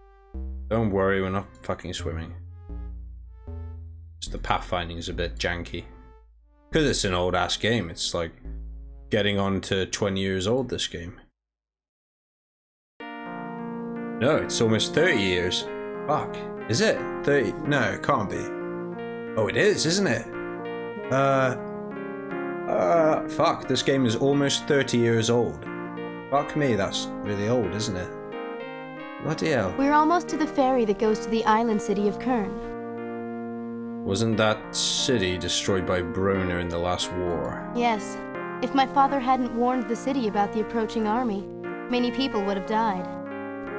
Don't worry, we're not fucking swimming. Just the pathfinding is a bit janky. Because it's an old ass game, it's like getting on to 20 years old, this game. No, it's almost 30 years. Fuck. Is it? 30? No, it can't be. Oh, it is, isn't it? Fuck, this game is almost 30 years old. Fuck me, that's really old, isn't it? Bloody hell. We're almost to the ferry that goes to the island city of Kern. Wasn't that city destroyed by Brona in the last war? Yes. If my father hadn't warned the city about the approaching army, many people would have died.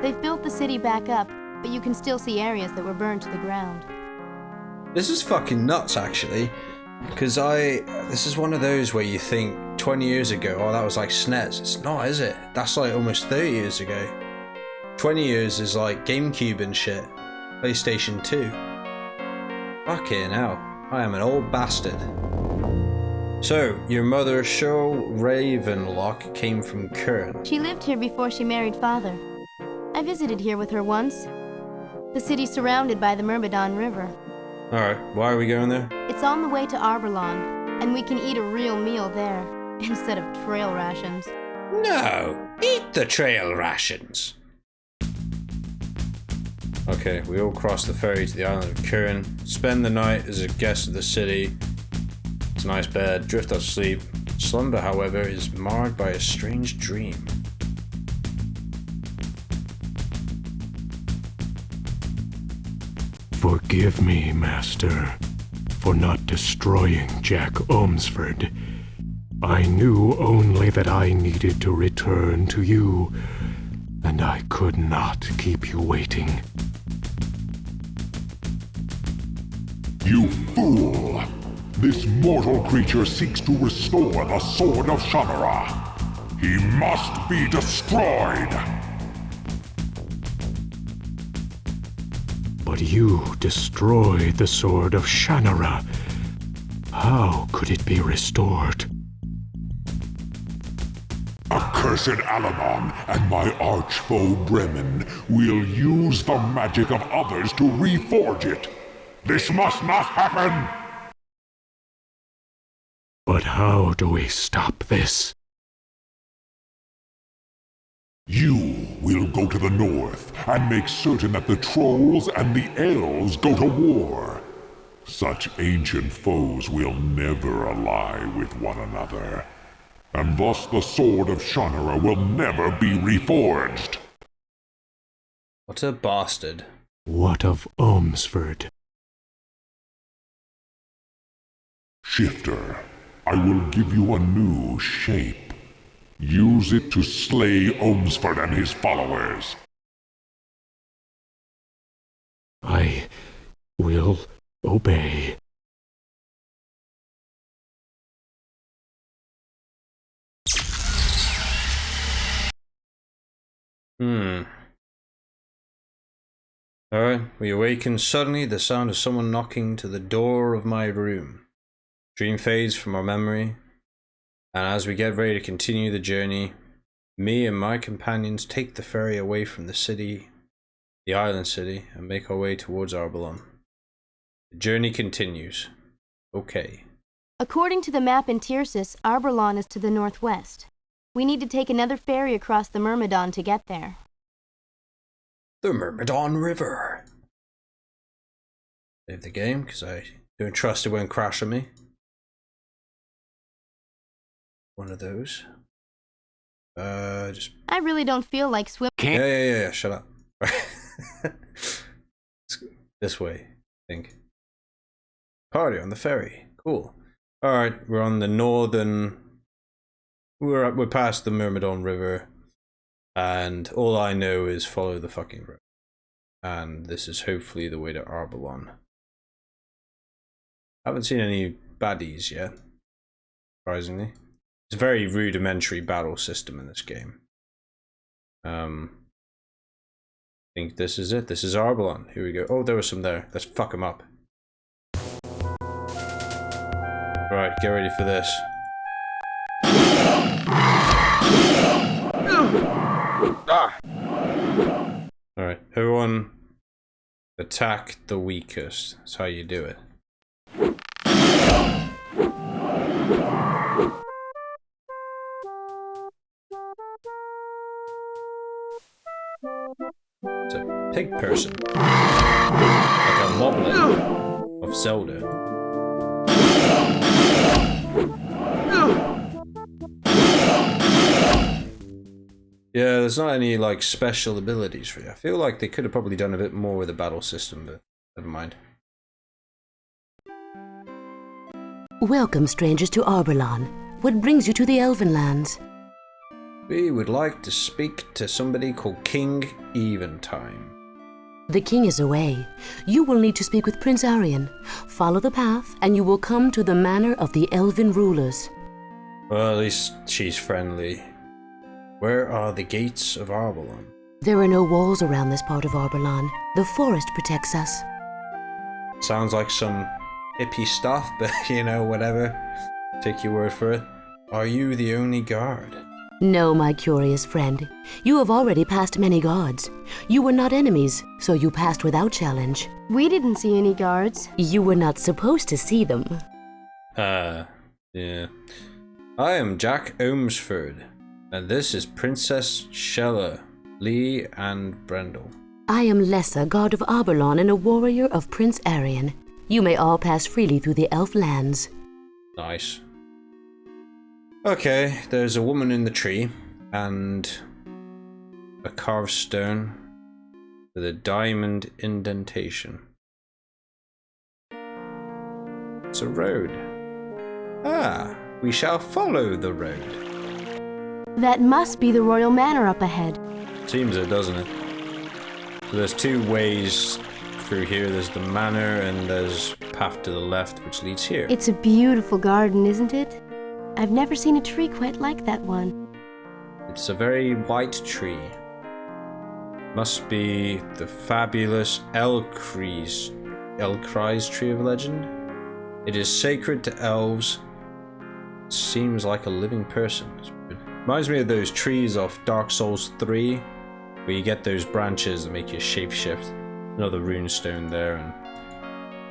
They've built the city back up, but you can still see areas that were burned to the ground. This is fucking nuts, actually. Because this is one of those where you think 20 years ago, oh, that was like SNES. It's not, is it? That's like almost 30 years ago. 20 years is like GameCube and shit. PlayStation 2. Fucking hell. I am an old bastard. So, your mother, Sho Ravenlock, came from Kern. She lived here before she married father. I visited here with her once. The city's surrounded by the Myrmidon River. Alright, why are we going there? It's on the way to Arborlon, and we can eat a real meal there, instead of trail rations. No! Eat the trail rations! Okay, we all cross the ferry to the island of Kern, spend the night as a guest of the city. It's a nice bed, drift off sleep. Slumber, however, is marred by a strange dream. Forgive me, Master, for not destroying Jack Ormsford. I knew only that I needed to return to you, and I could not keep you waiting. You fool! This mortal creature seeks to restore the Sword of Shannara. He must be destroyed! But you destroyed the Sword of Shannara. How could it be restored? Accursed Alanon and my archfoe Bremen will use the magic of others to reforge it. This must not happen! But how do we stop this? You will go to the north and make certain that the trolls and the elves go to war. Such ancient foes will never ally with one another, and thus the Sword of Shannara will never be reforged. What a bastard. What of Ormsford? Shifter, I will give you a new shape. Use it to slay Ormsford and his followers. I will obey. Alright, we awaken suddenly the sound of someone knocking to the door of my room. Dream fades from our memory, and as we get ready to continue the journey, me and my companions take the ferry away from the city, the island city, and make our way towards Arborlon. The journey continues. Okay. According to the map in Tircis, Arborlon is to the northwest. We need to take another ferry across the Myrmidon to get there. The Myrmidon River. Save the game, because I don't trust it won't crash on me. One of those. Just... I really don't feel like swimming. Yeah, shut up. This way, I think. Party on the ferry. Cool. Alright, we're on the northern... We're past the Myrmidon River. And all I know is follow the fucking road. And this is hopefully the way to Arborlon. I haven't seen any baddies yet, surprisingly. It's a very rudimentary battle system in this game. I think this is it. This is Arborlon. Here we go. Oh, there was some there. Let's fuck them up. Right, get ready for this. Alright, everyone attack the weakest. That's how you do it. It's a pig person. Like a moblin of Zelda. Yeah, there's not any like special abilities for you. I feel like they could have probably done a bit more with the battle system, but never mind. Welcome, strangers, to Arborlon. What brings you to the Elven lands? We would like to speak to somebody called King Eventime. The king is away. You will need to speak with Prince Arian. Follow the path, and you will come to the manor of the Elven rulers. Well, at least she's friendly. Where are the gates of Arborlon? There are no walls around this part of Arborlon. The forest protects us. Sounds like some hippie stuff, but you know, whatever. Take your word for it. Are you the only guard? No, my curious friend. You have already passed many guards. You were not enemies, so you passed without challenge. We didn't see any guards. You were not supposed to see them. Yeah. I am Jack Ohmsford, and this is Princess Shella, Lee, and Brendel. I am Lessa, guard of Arborlon and a warrior of Prince Arian. You may all pass freely through the elf lands. Nice. Okay, there's a woman in the tree, and a carved stone with a diamond indentation. It's a road. Ah, we shall follow the road. That must be the royal manor up ahead. Seems it, doesn't it? So there's two ways through here. There's the manor, and there's a path to the left, which leads here. It's a beautiful garden, isn't it? I've never seen a tree quite like that one. It's a very white tree. Must be the fabulous Elcries Tree of Legend. It is sacred to elves. Seems like a living person. Reminds me of those trees off Dark Souls 3, where you get those branches that make you shapeshift. Another runestone there, and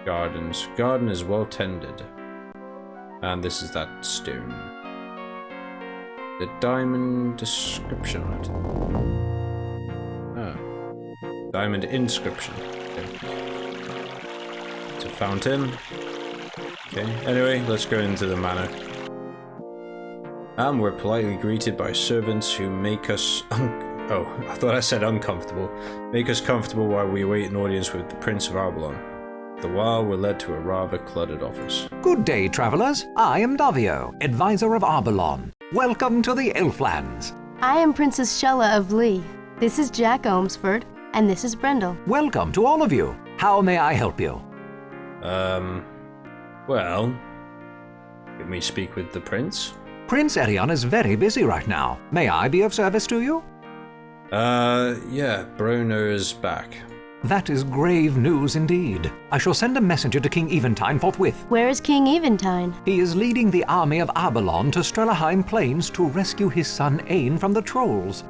gardens. Garden is well tended. And this is that stone. The diamond description on it. Oh. Diamond inscription. Okay. It's a fountain. Okay, anyway, let's go into the manor. And we're politely greeted by servants who make us oh, I thought I said uncomfortable. Make us comfortable while we await an audience with the Prince of Arborlon. The while we're led to a rather cluttered office. Good day, travelers. I am Davio, advisor of Arborlon. Welcome to the Elflands. I am Princess Shella of Lee. This is Jack Ohmsford, and this is Brendel. Welcome to all of you. How may I help you? Well, can we speak with the prince? Prince Arian is very busy right now. May I be of service to you? Yeah, Broner is back. That is grave news indeed. I shall send a messenger to King Eventide forthwith. Where is King Eventide? He is leading the army of Arborlon to Strelaheim Plains to rescue his son Ain from the trolls.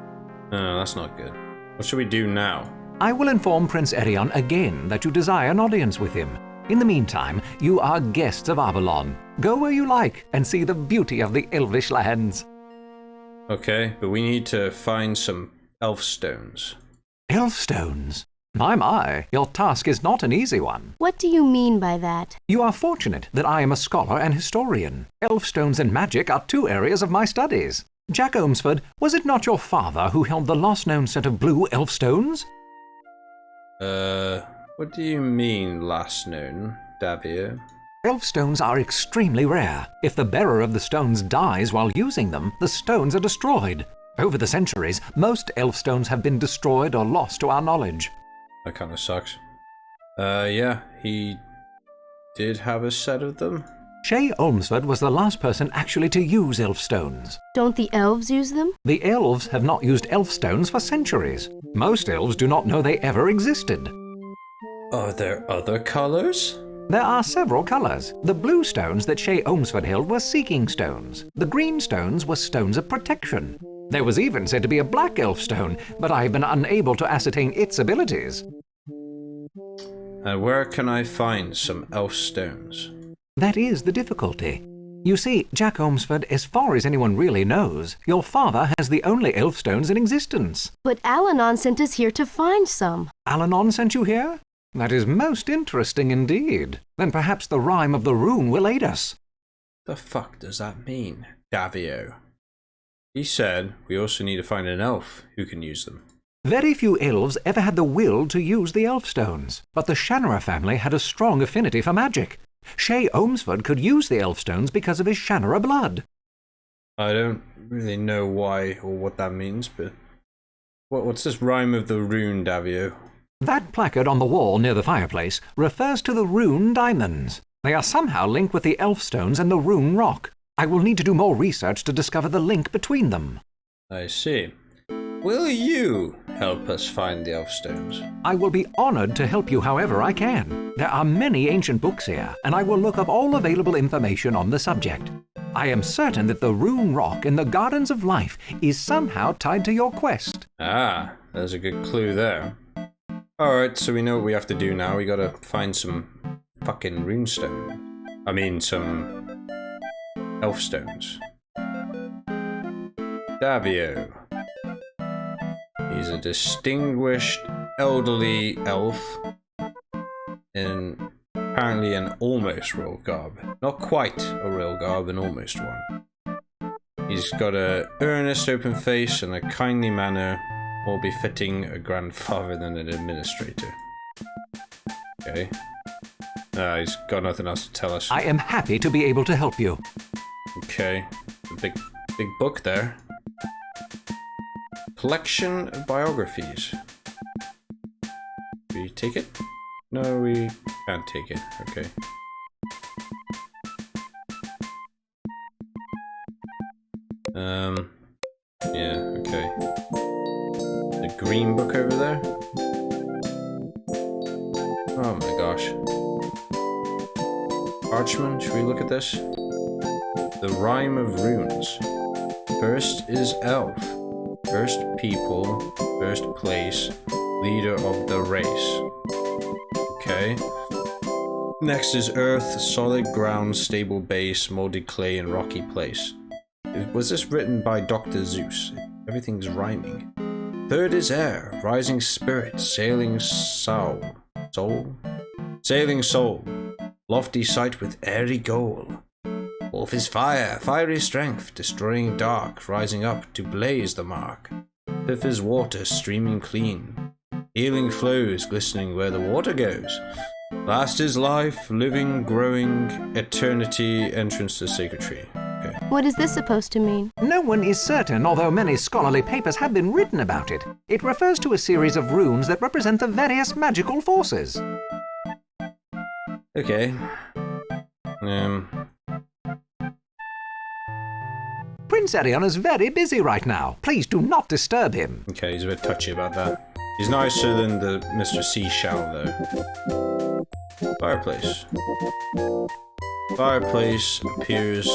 Oh, that's not good. What should we do now? I will inform Prince Erion again that you desire an audience with him. In the meantime, you are guests of Arborlon. Go where you like and see the beauty of the elvish lands. Okay, but we need to find some elf stones. Elf stones? My, your task is not an easy one. What do you mean by that? You are fortunate that I am a scholar and historian. Elf stones and magic are two areas of my studies. Jack Olmsford, was it not your father who held the last known set of blue elf stones? What do you mean, last known, Davio? Elf stones are extremely rare. If the bearer of the stones dies while using them, the stones are destroyed. Over the centuries, most elf stones have been destroyed or lost to our knowledge. That kind of sucks. Yeah, he did have a set of them. Shay Olmsford was the last person actually to use elf stones. Don't the elves use them? The elves have not used elf stones for centuries. Most elves do not know they ever existed. Are there other colors? There are several colors. The blue stones that Shay Olmsford held were seeking stones. The green stones were stones of protection. There was even said to be a black elf stone, but I have been unable to ascertain its abilities. Where can I find some elf stones? That is the difficulty. You see, Jack Olmsford, as far as anyone really knows, your father has the only elf stones in existence. But Alanon sent us here to find some. Alanon sent you here? That is most interesting indeed. Then perhaps the rhyme of the rune will aid us. The fuck does that mean, Davio? He said we also need to find an elf who can use them. Very few elves ever had the will to use the elf stones, but the Shannara family had a strong affinity for magic. Shay Olmsford could use the elf stones because of his Shannara blood. I don't really know why or what that means, but what's this rhyme of the rune, Davio? That placard on the wall near the fireplace refers to the rune diamonds. They are somehow linked with the elf stones and the rune rock. I will need to do more research to discover the link between them. I see. Will you help us find the elf stones? I will be honored to help you however I can. There are many ancient books here, and I will look up all available information on the subject. I am certain that the rune rock in the Gardens of Life is somehow tied to your quest. Ah, there's a good clue there. Alright, so we know what we have to do now. We gotta find some fucking runestone. I mean, some elf stones. Davio. He's a distinguished elderly elf in apparently an almost royal garb. Not quite a royal garb, an almost one. He's got a earnest open face and a kindly manner, more befitting a grandfather than an administrator. Okay. He's got nothing else to tell us. I am happy to be able to help you. Okay. A big book there. Collection of biographies. We take it? No, we can't take it. Okay. Yeah, okay. The green book over there? Oh my gosh. Archman, should we look at this? The rhyme of runes. First is elf. First people, first place, leader of the race. Okay. Next is earth, solid ground, stable base, molded clay, and rocky place. Was this written by Dr. Zeus? Everything's rhyming. Third is air, rising spirit, sailing soul. Sailing soul, lofty sight with airy goal. Wolf is fire, fiery strength, destroying dark, rising up to blaze the mark. Fifth is water, streaming clean. Healing flows, glistening where the water goes. Last is life, living, growing, eternity, entrance to the sacred tree. Okay. What is this supposed to mean? No one is certain, although many scholarly papers have been written about it. It refers to a series of runes that represent the various magical forces. Okay. Prince Erion is very busy right now. Please do not disturb him. Okay, he's a bit touchy about that. He's nicer than the Mr. Seashell, though. Fireplace. Fireplace appears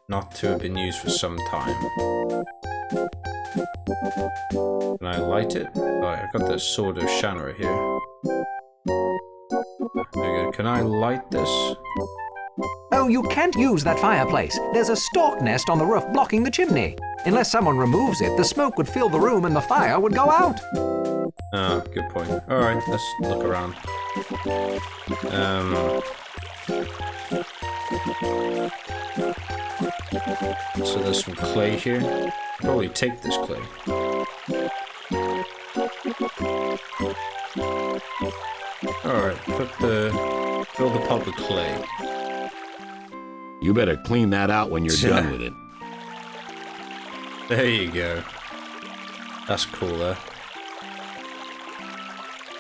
not to have been used for some time. Can I light it? Oh, I've got the Sword of Shannara here. There we go. Can I light this? Oh, you can't use that fireplace. There's a stork nest on the roof blocking the chimney. Unless someone removes it, the smoke would fill the room and the fire would go out. Ah, good point. Alright, let's look around. So there's some clay here. Probably take this clay. Alright, fill the pot with clay. You better clean that out when you're done with it. There you go. That's cooler.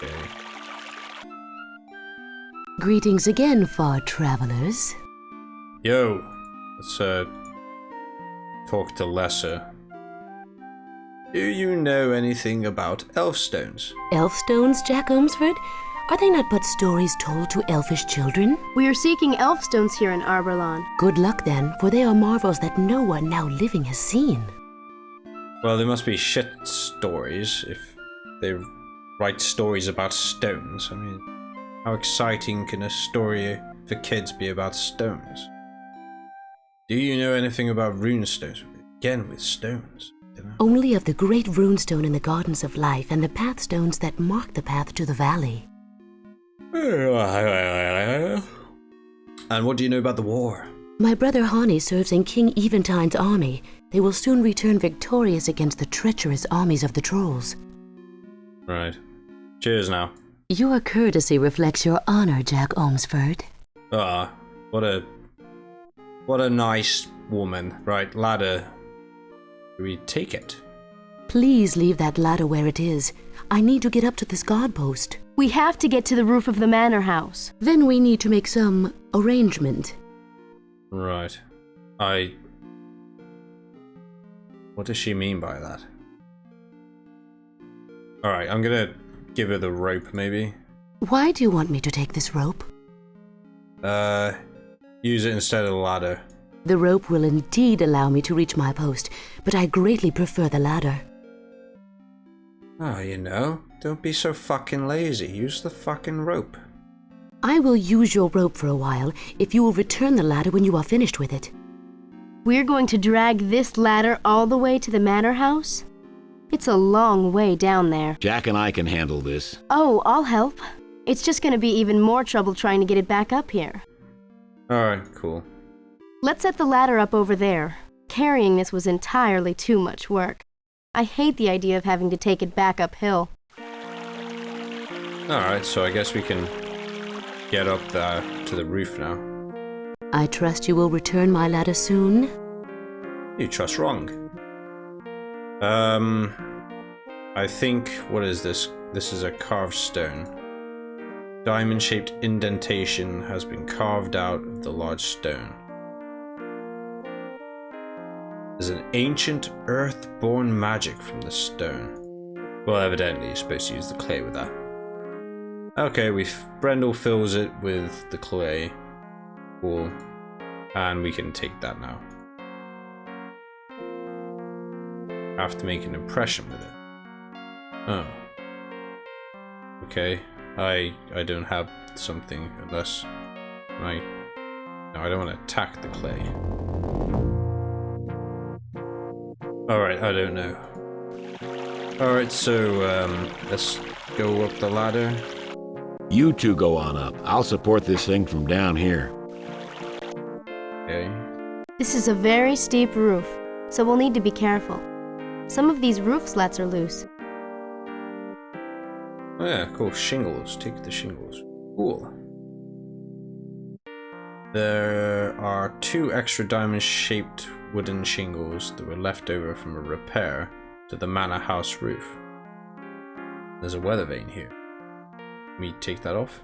Okay. Greetings again, far travelers. Yo, let's talk to Lesser. Do you know anything about elfstones? Elfstones, Jack Omsford? Are they not but stories told to elfish children? We are seeking elfstones here in Arborlon. Good luck then, for they are marvels that no one now living has seen. Well, they must be shit stories if they write stories about stones. I mean, how exciting can a story for kids be about stones? Do you know anything about runestones? Again, with stones. Only of the great runestone in the Gardens of Life and the pathstones that mark the path to the valley. And what do you know about the war? My brother Hani serves in King Eventine's army. They will soon return victorious against the treacherous armies of the trolls. Right. Cheers now. Your courtesy reflects your honor, Jack Omsford. Ah, what a nice woman. Right, ladder. Do we take it? Please leave that ladder where it is. I need to get up to this guard post. We have to get to the roof of the manor house. Then we need to make some arrangement. Right. What does she mean by that? Alright, I'm gonna give her the rope, maybe. Why do you want me to take this rope? Use it instead of the ladder. The rope will indeed allow me to reach my post, but I greatly prefer the ladder. Oh, you know, don't be so fucking lazy. Use the fucking rope. I will use your rope for a while if you will return the ladder when you are finished with it. We're going to drag this ladder all the way to the manor house? It's a long way down there. Jack and I can handle this. Oh, I'll help. It's just going to be even more trouble trying to get it back up here. Alright, cool. Let's set the ladder up over there. Carrying this was entirely too much work. I hate the idea of having to take it back uphill. Alright, so I guess we can get up there to the roof now. I trust you will return my ladder soon. You trust wrong. I think, what is this? This is a carved stone. Diamond-shaped indentation has been carved out of the large stone. There's an ancient earth-born magic from the stone. Well, evidently you're supposed to use the clay with that. Okay, Brendel fills it with the clay. Cool. And we can take that now. I have to make an impression with it. Oh. Okay. I don't have something unless no, I don't want to attack the clay. Alright, I don't know. Alright, so let's go up the ladder. You two go on up. I'll support this thing from down here. Okay. This is a very steep roof, so we'll need to be careful. Some of these roof slats are loose. Oh yeah, cool. Shingles. Take the shingles. Cool. There are 2 extra diamond-shaped wooden shingles that were left over from a repair to the manor house roof. There's a weather vane here. Can we take that off?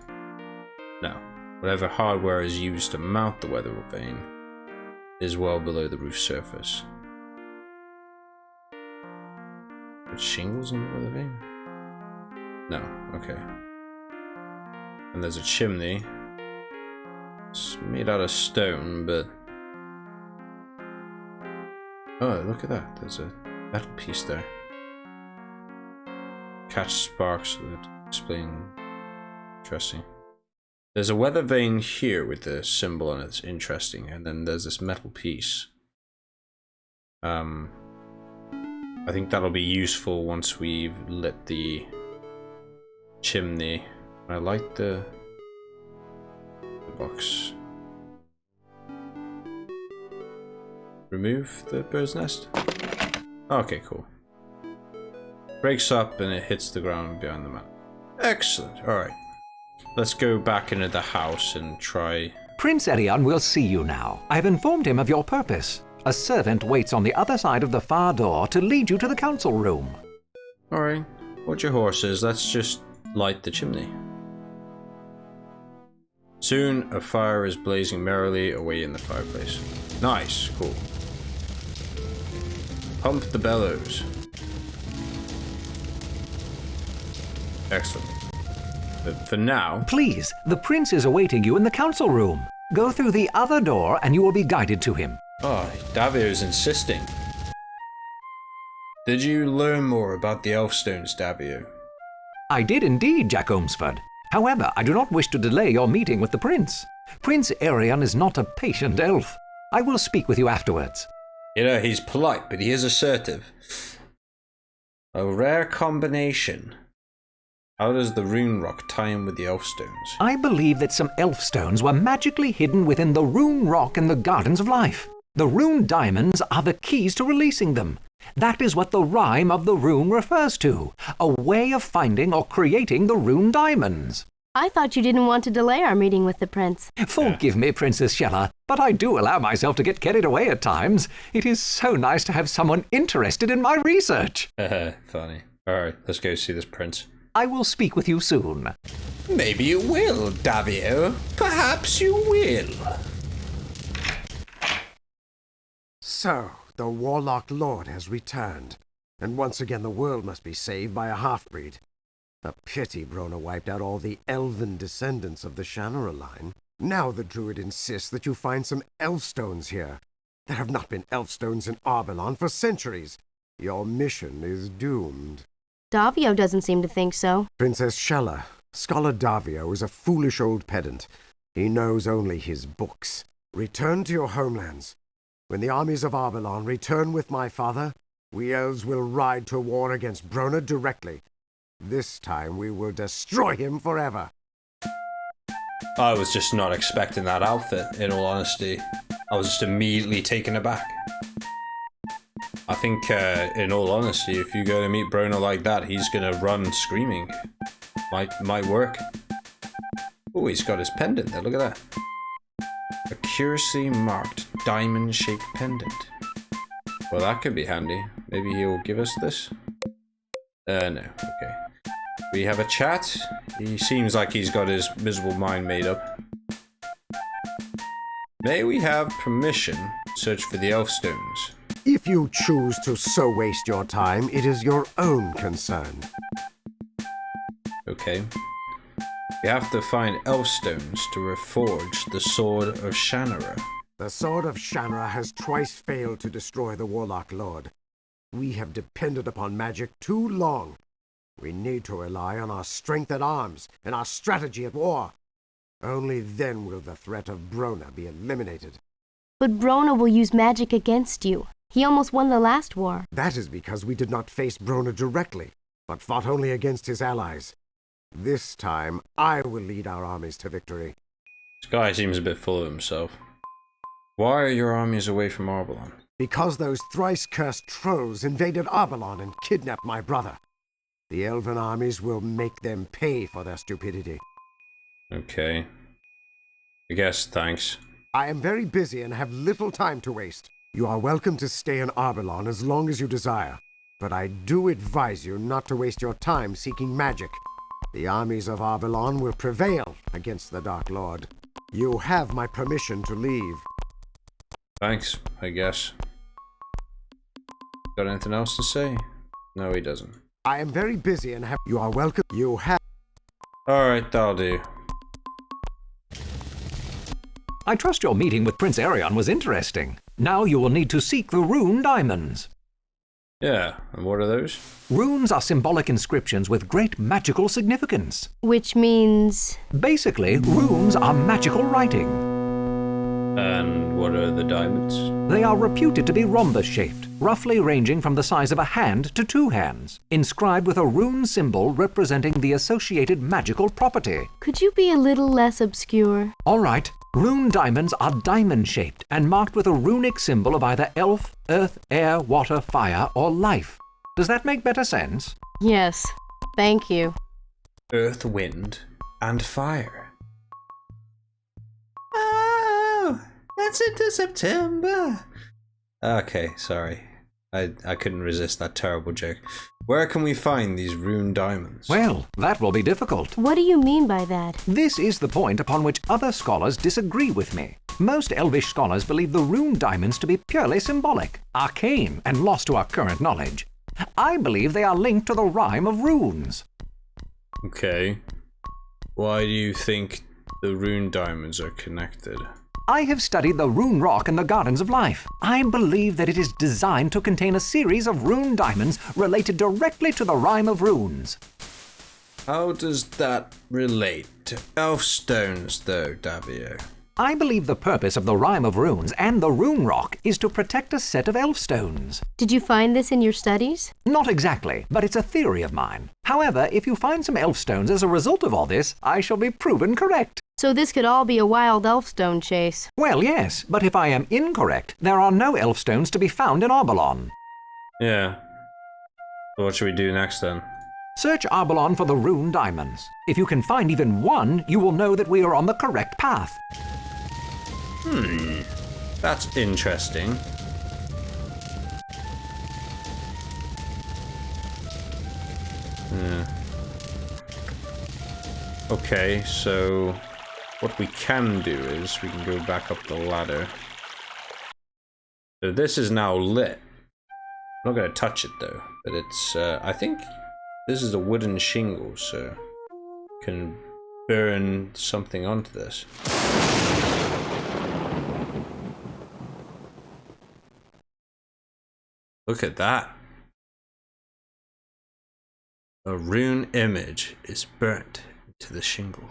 No. Whatever hardware is used to mount the weather vane is well below the roof surface. Put shingles on the weather vane? No, okay. And there's a chimney. It's made out of stone, but... Oh, look at that. There's a metal piece there. Catch sparks that explain... Interesting. There's a weather vane here with the symbol on it. It's interesting. And then there's this metal piece. I think that'll be useful once we've lit the chimney. I like the box. Remove the bird's nest? Okay, cool. Breaks up and it hits the ground behind the map. Excellent, alright. Let's go back into the house and try... Prince Erion will see you now. I have informed him of your purpose. A servant waits on the other side of the far door to lead you to the council room. Alright, watch your horses. Let's just light the chimney. Soon, a fire is blazing merrily away in the fireplace. Nice, cool. Pump the bellows. Excellent. But for now... Please, the prince is awaiting you in the council room. Go through the other door and you will be guided to him. Oh, Davio's insisting. Did you learn more about the Elfstones, Davio? I did indeed, Jack Omsford. However, I do not wish to delay your meeting with the prince. Prince Erion is not a patient elf. I will speak with you afterwards. You know, he's polite, but he is assertive. A rare combination. How does the rune rock tie in with the Elfstones? I believe that some Elfstones were magically hidden within the rune rock in the Gardens of Life. The rune diamonds are the keys to releasing them. That is what the rhyme of the rune refers to. A way of finding or creating the rune diamonds. I thought you didn't want to delay our meeting with the prince. Forgive me, Princess Shella, but I do allow myself to get carried away at times. It is so nice to have someone interested in my research. Funny. Alright, let's go see this prince. I will speak with you soon. Maybe you will, Davio. Perhaps you will. So, the Warlock Lord has returned, and once again the world must be saved by a half-breed. A pity Brona wiped out all the Elven descendants of the Shannara line. Now the Druid insists that you find some Elfstones here. There have not been Elfstones in Arborlon for centuries. Your mission is doomed. Davio doesn't seem to think so. Princess Shella, Scholar Davio is a foolish old pedant. He knows only his books. Return to your homelands. When the armies of Arborlon return with my father, we elves will ride to war against Brona directly. This time we will destroy him forever. I was just not expecting that outfit, in all honesty. I was just immediately taken aback. I think, in all honesty, if you go to meet Brona like that, he's gonna run screaming. Might work. Oh, he's got his pendant there, look at that. A curiously marked diamond-shaped pendant. Well, that could be handy. Maybe he'll give us this? No, okay. We have a chat. He seems like he's got his miserable mind made up. May we have permission to search for the Elfstones? If you choose to so waste your time, it is your own concern. Okay. We have to find Elfstones to reforge the Sword of Shannara. The Sword of Shannara has twice failed to destroy the Warlock Lord. We have depended upon magic too long. We need to rely on our strength at arms and our strategy at war. Only then will the threat of Brona be eliminated. But Brona will use magic against you. He almost won the last war. That is because we did not face Brona directly, but fought only against his allies. This time, I will lead our armies to victory. This guy seems a bit full of himself. Why are your armies away from Arborlon? Because those thrice-cursed trolls invaded Arborlon and kidnapped my brother. The Elven armies will make them pay for their stupidity. Okay. I guess, thanks. I am very busy and have little time to waste. You are welcome to stay in Arborlon as long as you desire, but I do advise you not to waste your time seeking magic. The armies of Arborlon will prevail against the Dark Lord. You have my permission to leave. Thanks, I guess. Got anything else to say? No, he doesn't. I am very busy and have... You are welcome. You have... Alright, that'll do. I trust your meeting with Prince Arion was interesting. Now you will need to seek the rune diamonds. Yeah, and what are those? Runes are symbolic inscriptions with great magical significance. Which means... Basically, runes are magical writing. And what are the diamonds? They are reputed to be rhombus-shaped, roughly ranging from the size of a hand to 2 hands, inscribed with a rune symbol representing the associated magical property. Could you be a little less obscure? All right. Rune diamonds are diamond-shaped and marked with a runic symbol of either elf, earth, air, water, fire, or life. Does that make better sense? Yes. Thank you. Earth, wind, and fire. Oh, that's into September. Okay, sorry. I couldn't resist that terrible joke. Where can we find these rune diamonds? Well, that will be difficult. What do you mean by that? This is the point upon which other scholars disagree with me. Most Elvish scholars believe the rune diamonds to be purely symbolic, arcane, and lost to our current knowledge. I believe they are linked to the rhyme of runes. Okay. Why do you think the rune diamonds are connected? I have studied the rune rock in the Gardens of Life. I believe that it is designed to contain a series of rune diamonds related directly to the rhyme of runes. How does that relate to elf stones, though, Davio? I believe the purpose of the rhyme of runes and the rune rock is to protect a set of elf stones. Did you find this in your studies? Not exactly, but it's a theory of mine. However, if you find some elf stones as a result of all this, I shall be proven correct. So this could all be a wild elf stone chase. Well, yes, but if I am incorrect, there are no elf stones to be found in Arborlon. Yeah. What should we do next, then? Search Arborlon for the rune diamonds. If you can find even one, you will know that we are on the correct path. That's interesting. Okay, so what we can do is we can go back up the ladder. So this is now lit. I'm not going to touch it though, but it's, I think this is a wooden shingle, so can burn something onto this. Look at that. A rune image is burnt into the shingle.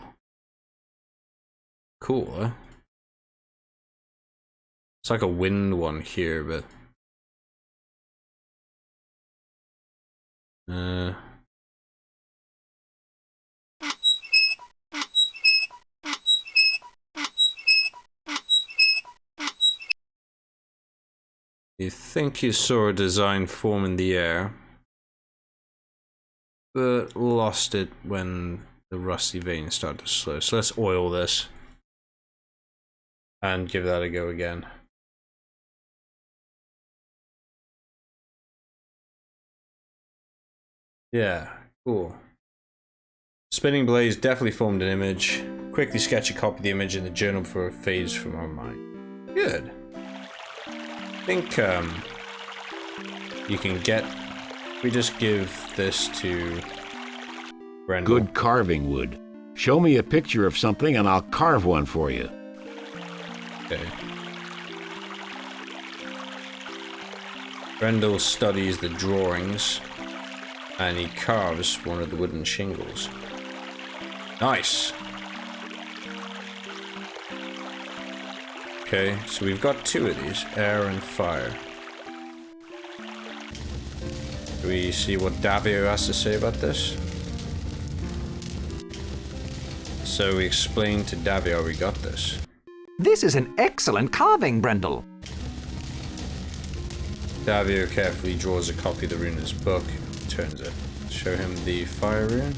Cool, huh? It's like a wind one here, but... You think you saw a design form in the air, but lost it when the rusty veins started to slow. So let's oil this and give that a go again. Yeah, cool. Spinning blades definitely formed an image. Quickly sketch a copy of the image in the journal before it fades from our mind. Good. I think you can get... We just give this to Brendel. Good carving wood. Show me a picture of something and I'll carve one for you. Okay. Brendel studies the drawings and he carves one of the wooden shingles. Nice! Okay, so we've got two of these, air and fire. Do we see what Davio has to say about this? So we explained to Davio we got this. This is an excellent carving, Brendel. Davio carefully draws a copy of the rune in his book, turns it. Show him the fire rune.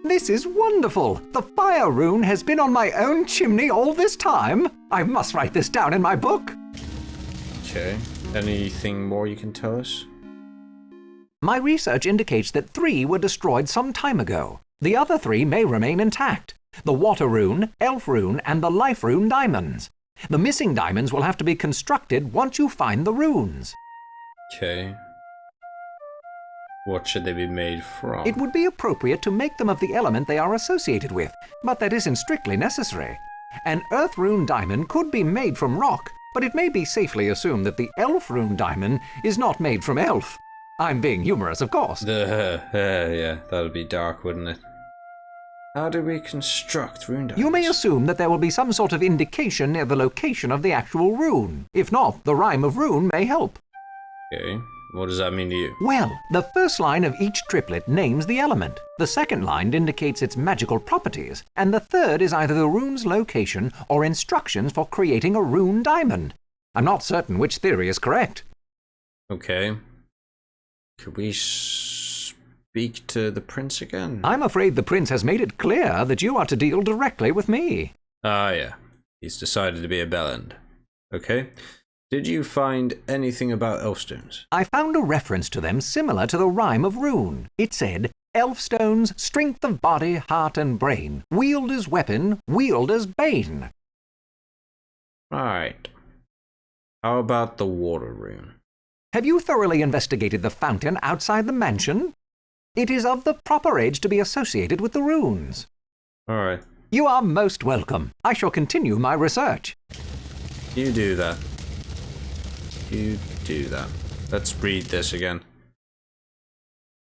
This is wonderful! The fire rune has been on my own chimney all this time! I must write this down in my book! Okay. Anything more you can tell us? My research indicates that 3 were destroyed some time ago. The other 3 may remain intact. The water rune, elf rune, and the life rune diamonds. The missing diamonds will have to be constructed once you find the runes. Okay. What should they be made from? It would be appropriate to make them of the element they are associated with, but that isn't strictly necessary. An earth rune diamond could be made from rock, but it may be safely assumed that the elf rune diamond is not made from elf. I'm being humorous, of course. Yeah, that'd be dark, wouldn't it? How do we construct rune diamonds? You may assume that there will be some sort of indication near the location of the actual rune. If not, the rhyme of rune may help. Okay, what does that mean to you? Well, the first line of each triplet names the element. The second line indicates its magical properties, and the third is either the rune's location or instructions for creating a rune diamond. I'm not certain which theory is correct. Okay. Could we speak to the prince again? I'm afraid the prince has made it clear that you are to deal directly with me. Ah, yeah. He's decided to be a bellend. Okay. Did you find anything about elfstones? I found a reference to them similar to the rhyme of rune. It said, elfstones, strength of body, heart, and brain. Wield as weapon, wield as bane. Right. How about the water rune? Have you thoroughly investigated the fountain outside the mansion? It is of the proper age to be associated with the runes. Alright. You are most welcome. I shall continue my research. You do that. You do that. Let's read this again.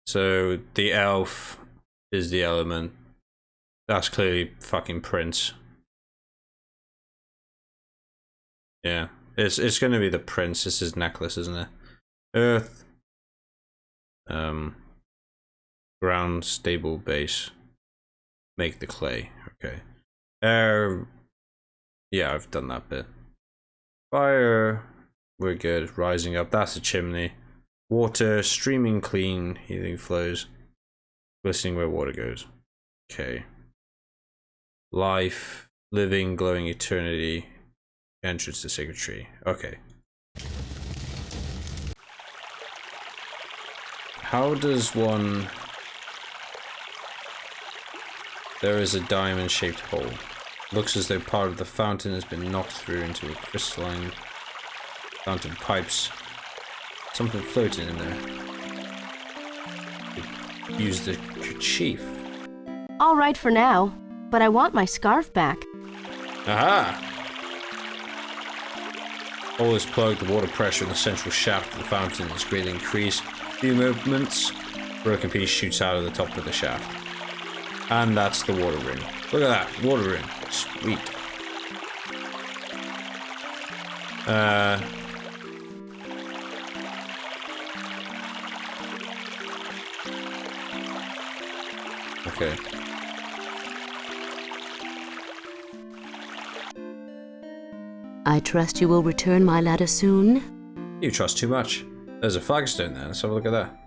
So, the elf is the element. That's clearly fucking Prince. Yeah. It's gonna be the prince. It's his necklace, isn't it? Earth. Ground, stable, base. Make the clay. Okay. Air. Yeah, I've done that bit. Fire. We're good. Rising up. That's a chimney. Water. Streaming clean. Healing flows. Glistening where water goes. Okay. Life. Living. Glowing eternity. Entrance to sacred tree. Okay. How does one... There is a diamond-shaped hole. Looks as though part of the fountain has been knocked through into a crystalline fountain pipes. Something floating in there. Use the kerchief. All right for now, but I want my scarf back. Aha! Hole is plugged. The water pressure in the central shaft of the fountain is greatly increased. Few movements. Broken piece shoots out of the top of the shaft. And that's the water rune. Look at that, water rune. Sweet. Okay. I trust you will return my ladder soon. You trust too much. There's a flagstone there. Let's have a look at that.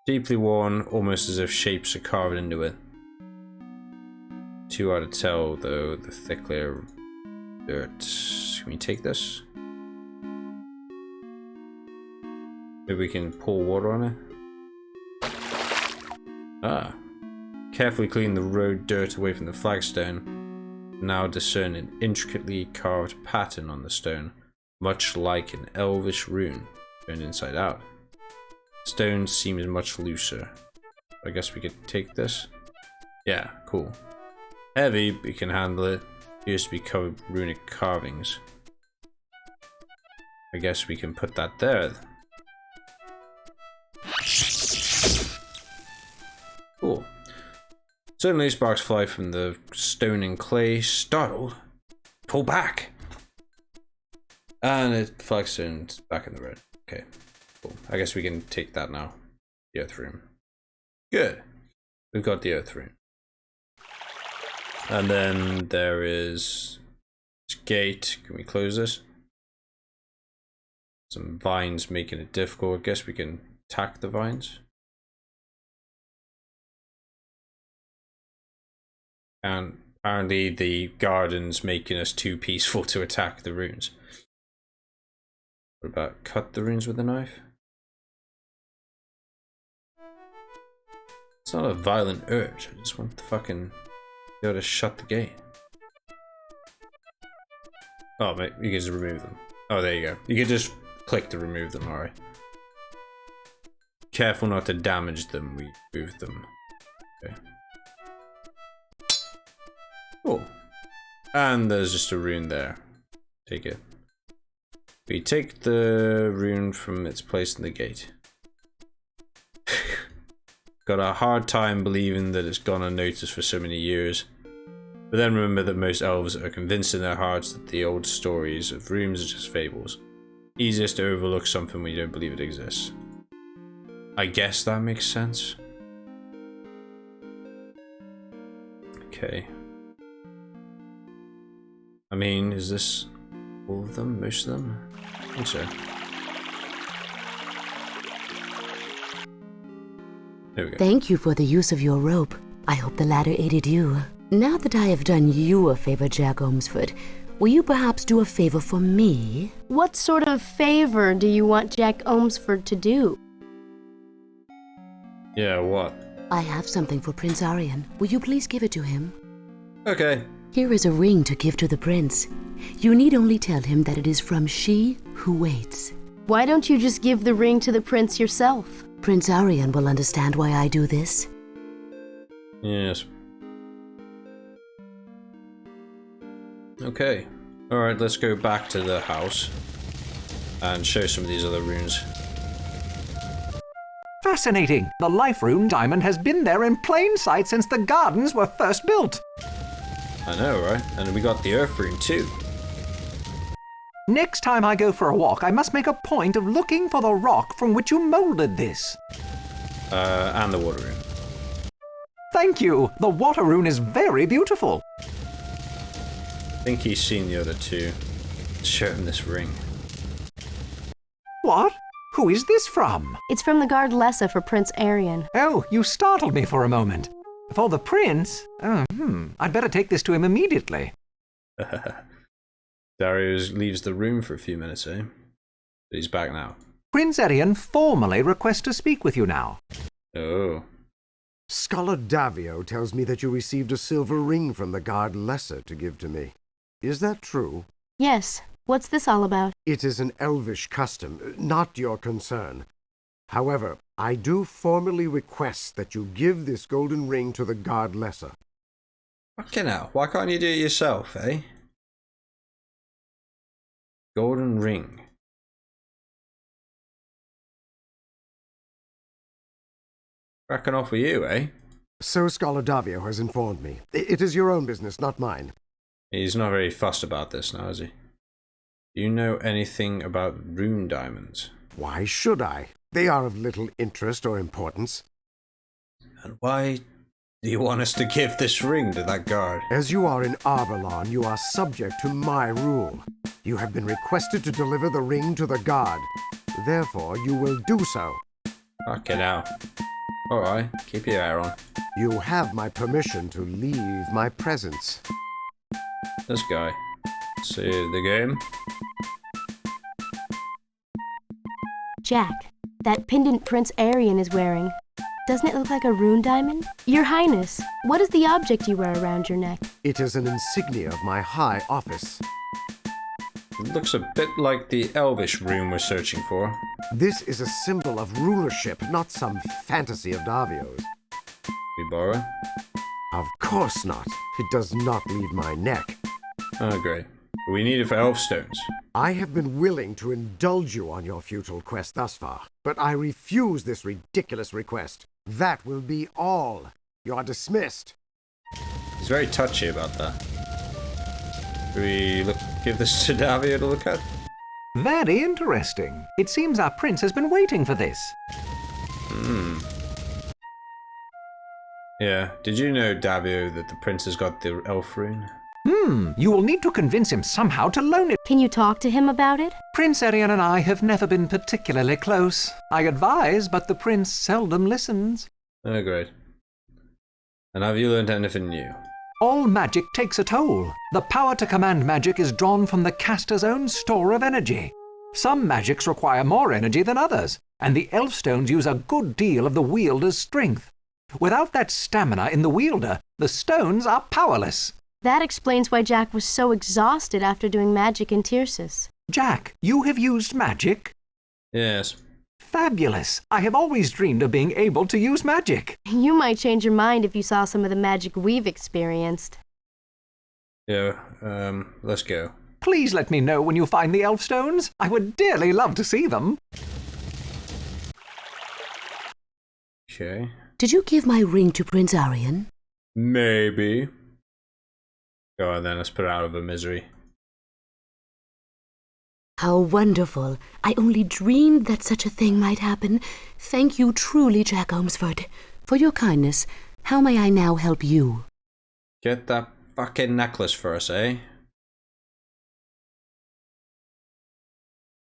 Deeply worn, almost as if shapes are carved into it. Too hard to tell, though, the thick layer of dirt. Can we take this? Maybe we can pour water on it? Ah. Carefully clean the road dirt away from the flagstone. Now discern an intricately carved pattern on the stone, much like an elvish rune, turned inside out. Stone seems much looser. I guess we could take this? Yeah, cool. Heavy, we can handle it. Appears to be covered with runic carvings. I guess we can put that there. Cool. Suddenly sparks fly from the stone and clay. Startled, pull back. And it flagstone's back in the road. Okay, cool. I guess we can take that now. The earth rune. Good. We've got the earth rune. And then there is this gate. Can we close this? Some vines making it difficult. I guess we can attack the vines. And apparently the garden's making us too peaceful to attack the runes. What about cut the runes with a knife? It's not a violent urge. I just want to fucking be able to shut the gate. Oh, mate, you can just remove them. Oh, there you go. You can just click to remove them, alright. careful not to damage them. We move them. Okay. Cool. And there's just a rune there. Take it. We take the rune from its place in the gate. Got a hard time believing that it's gone unnoticed for so many years. But then remember that most elves are convinced in their hearts that the old stories of runes are just fables. Easiest to overlook something when you don't believe it exists. I guess that makes sense. Okay. I mean, is this all of them? Most of them? I think so. There we go. Thank you for the use of your rope. I hope the ladder aided you. Now that I have done you a favor, Jack Ormsford, will you perhaps do a favor for me? What sort of favor do you want Jack Ormsford to do? Yeah, what? I have something for Prince Aryan. Will you please give it to him? Okay. Here is a ring to give to the prince. You need only tell him that it is from she who waits. Why don't you just give the ring to the prince yourself? Prince Aryan will understand why I do this. Yes. Okay. Alright, let's go back to the house and show some of these other runes. Fascinating! The life rune diamond has been there in plain sight since the gardens were first built. I know, right? And we got the earth rune too. Next time I go for a walk, I must make a point of looking for the rock from which you molded this. And the water rune. Thank you! The water rune is very beautiful. I think he's seen the other two. Show him this ring. What? Who is this from? It's from the guard Lessa for Prince Aryan. Oh, you startled me for a moment. For the prince? I'd better take this to him immediately. Darius leaves the room for a few minutes, eh? But he's back now. Prince Aryan formally requests to speak with you now. Oh. Scholar Davio tells me that you received a silver ring from the guard Lessa to give to me. Is that true? Yes. What's this all about? It is an elvish custom, not your concern. However, I do formally request that you give this golden ring to the guard Lessa. Fucking hell, why can't you do it yourself, eh? Golden ring. Cracking off with you, eh? So Scholar Davio has informed me. It is your own business, not mine. He's not very fussed about this now, is he? Do you know anything about rune diamonds? Why should I? They are of little interest or importance. And why do you want us to give this ring to that guard? As you are in Arborlon, you are subject to my rule. You have been requested to deliver the ring to the guard. Therefore, you will do so. Fucking hell. Alright, keep your hair on. You have my permission to leave my presence. This guy. See the game? Jack, that pendant Prince Aryan is wearing. Doesn't it look like a rune diamond? Your Highness, what is the object you wear around your neck? It is an insignia of my high office. It looks a bit like the elvish rune we're searching for. This is a symbol of rulership, not some fantasy of Davio's. We borrow? Of course not. It does not leave my neck. Oh, great. We need it for elf stones. I have been willing to indulge you on your futile quest thus far, but I refuse this ridiculous request. That will be all. You are dismissed. He's very touchy about that. Do we give this to Davio to look at? Very interesting. It seems our prince has been waiting for this. Yeah. Did you know, Davio, that the prince has got the elf rune? You will need to convince him somehow to loan it. Can you talk to him about it? Prince Aryan and I have never been particularly close. I advise, but the prince seldom listens. Oh, great. And have you learned anything new? All magic takes a toll. The power to command magic is drawn from the caster's own store of energy. Some magics require more energy than others, and the elf stones use a good deal of the wielder's strength. Without that stamina in the wielder, the stones are powerless. That explains why Jack was so exhausted after doing magic in Tircis. Jack, you have used magic? Yes. fabulous. I have always dreamed of being able to use magic. You might change your mind if you saw some of the magic we've experienced. Yeah, let's go. Please let me know when you find the elf stones. I would dearly love to see them. Okay. Did you give my ring to Prince Aryan? Maybe. Go on then, let's put her out of her misery. How wonderful. I only dreamed that such a thing might happen. Thank you truly, Jack Ormsford. For your kindness, how may I now help you? Get that fucking necklace for us, eh?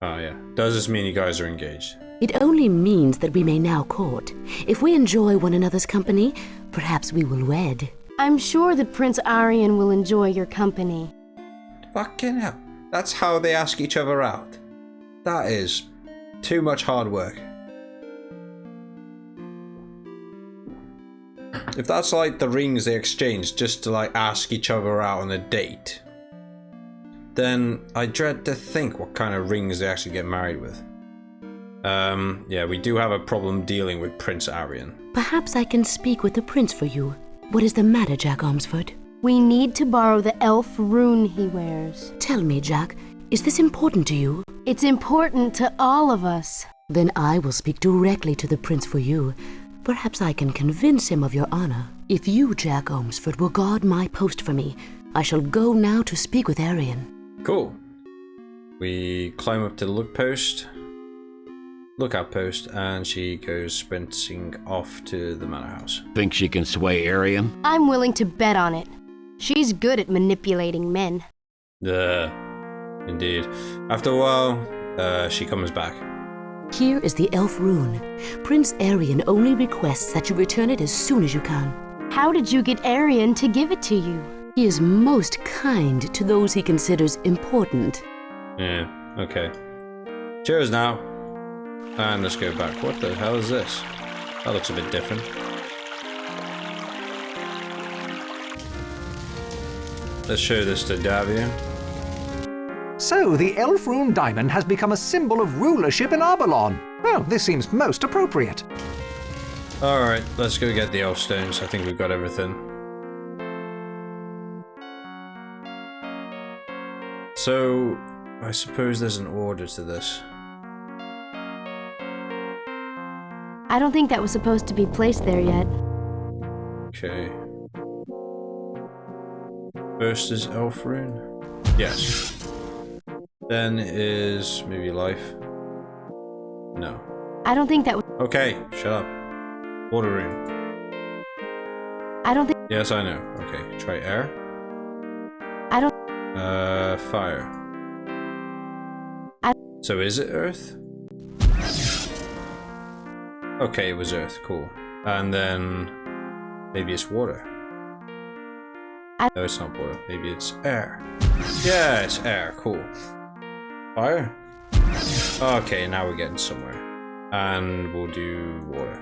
Oh yeah. Does this mean you guys are engaged? It only means that we may now court. If we enjoy one another's company, perhaps we will wed. I'm sure that Prince Aryan will enjoy your company. Fucking hell. That's how they ask each other out. That is too much hard work. If that's like the rings they exchange just to like ask each other out on a date, then I dread to think what kind of rings they actually get married with. Yeah, we do have a problem dealing with Prince Aryan. Perhaps I can speak with the prince for you. What is the matter, Jack Ormsford? We need to borrow the elf rune he wears. Tell me, Jack, is this important to you? It's important to all of us. Then I will speak directly to the prince for you. Perhaps I can convince him of your honor. If you, Jack Ormsford, will guard my post for me, I shall go now to speak with Aryan. Cool. We climb up to the lookout post, and she goes sprinting off to the manor house. Think she can sway Aryan? I'm willing to bet on it. She's good at manipulating men. Indeed. After a while, she comes back. Here is the elf rune. Prince Aryan only requests that you return it as soon as you can. How did you get Aryan to give it to you? He is most kind to those he considers important. Yeah, okay. Cheers now. And let's go back. What the hell is this? That looks a bit different. Let's show this to Davia. So, the elf rune diamond has become a symbol of rulership in Arborlon. Well, this seems most appropriate. Alright, let's go get the elf stones. I think we've got everything. So, I suppose there's an order to this. I don't think that was supposed to be placed there yet. Okay. First is elf rune? Yes. Then is maybe life? No. I don't think that was... Okay, shut up. Water rune. I don't think... Yes, I know. Okay, try air. I don't... Fire. So is it earth? Okay, it was earth, cool. And then maybe it's water. No, it's not water. Maybe it's air. Yeah, it's air, cool. Fire? Okay, now we're getting somewhere. And we'll do water.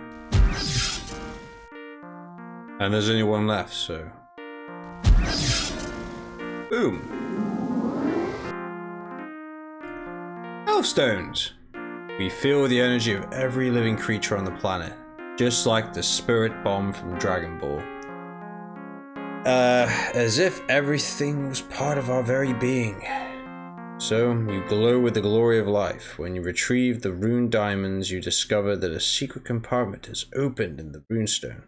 And there's only one left, so... Boom! Elf stones! We feel the energy of every living creature on the planet, just like the spirit bomb from Dragon Ball. As if everything was part of our very being. So, you glow with the glory of life. When you retrieve the rune diamonds, you discover that a secret compartment is opened in the runestone.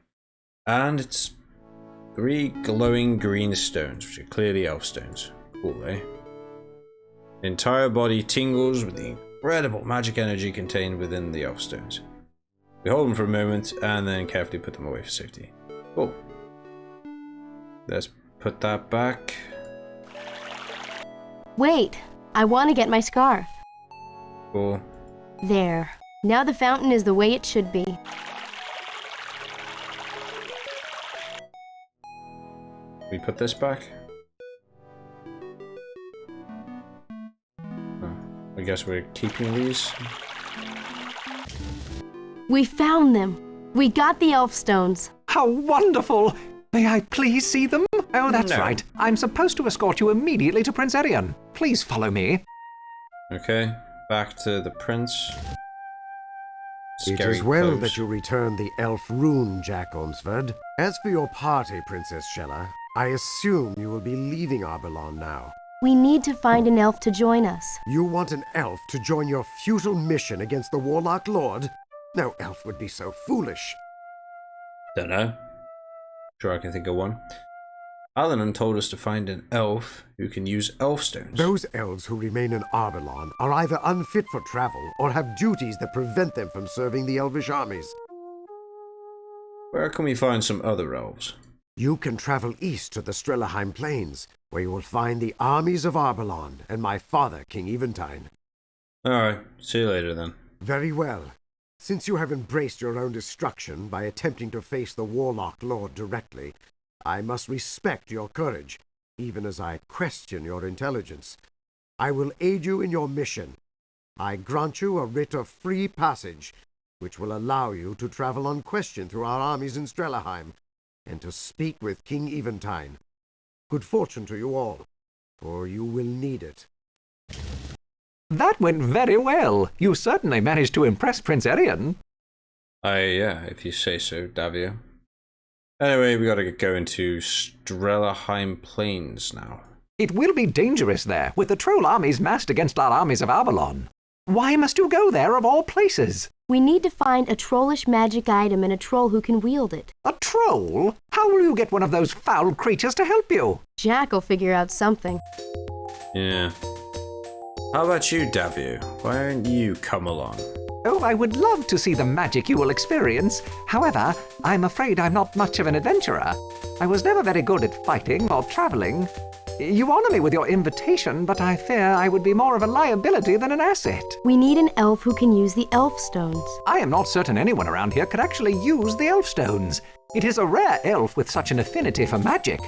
And it's 3 glowing green stones, which are clearly elf stones. Cool, eh? The entire body tingles with the incredible magic energy contained within the elf stones. We hold them for a moment and then carefully put them away for safety. Cool. Let's put that back. Wait, I want to get my scarf. Cool. There. Now the fountain is the way it should be. We put this back? I guess we're keeping these. We found them. We got the elf stones. How wonderful! May I please see them? Oh, that's No. right. I'm supposed to escort you immediately to Prince Aryan. Please follow me. Okay, back to the prince. It scary is well pose. that you returned the elf rune, Jack Ormsford. As for your party, Princess Shella, I assume you will be leaving Arborlon now. We need to find an elf to join us. You want an elf to join your futile mission against the Warlock Lord? No elf would be so foolish. Don't know. Sure, I can think of one. Alanon told us to find an elf who can use elf stones. Those elves who remain in Arborlon are either unfit for travel or have duties that prevent them from serving the elvish armies. Where can we find some other elves? You can travel east to the Strelaheim Plains, where you will find the armies of Arborlon and my father, King Eventide. Alright, see you later then. Very well. Since you have embraced your own destruction by attempting to face the Warlock Lord directly, I must respect your courage, even as I question your intelligence. I will aid you in your mission. I grant you a writ of free passage, which will allow you to travel unquestioned through our armies in Strelaheim, and to speak with King Eventide. Good fortune to you all, for you will need it. That went very well. You certainly managed to impress Prince Arian. Yeah, if you say so, Davio. Anyway, we gotta get going to Strelaheim Plains now. It will be dangerous there, with the troll armies massed against our armies of Arborlon. Why must you go there of all places? We need to find a trollish magic item and a troll who can wield it. A troll? How will you get one of those foul creatures to help you? Jack will figure out something. Yeah. How about you, Davio? Why don't you come along? Oh, I would love to see the magic you will experience. However, I'm afraid I'm not much of an adventurer. I was never very good at fighting or traveling. You honor me with your invitation, but I fear I would be more of a liability than an asset. We need an elf who can use the elf stones. I am not certain anyone around here could actually use the elf stones. It is a rare elf with such an affinity for magic.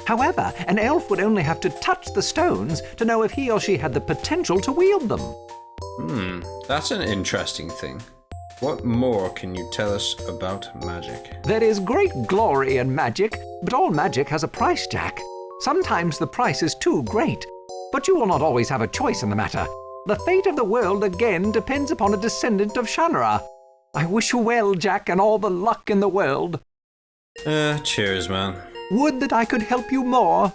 However, an elf would only have to touch the stones to know if he or she had the potential to wield them. That's an interesting thing. What more can you tell us about magic? There is great glory in magic, but all magic has a price, Jack. Sometimes the price is too great, but you will not always have a choice in the matter. The fate of the world again depends upon a descendant of Shannara. I wish you well, Jack, and all the luck in the world. Cheers, man. Would that I could help you more.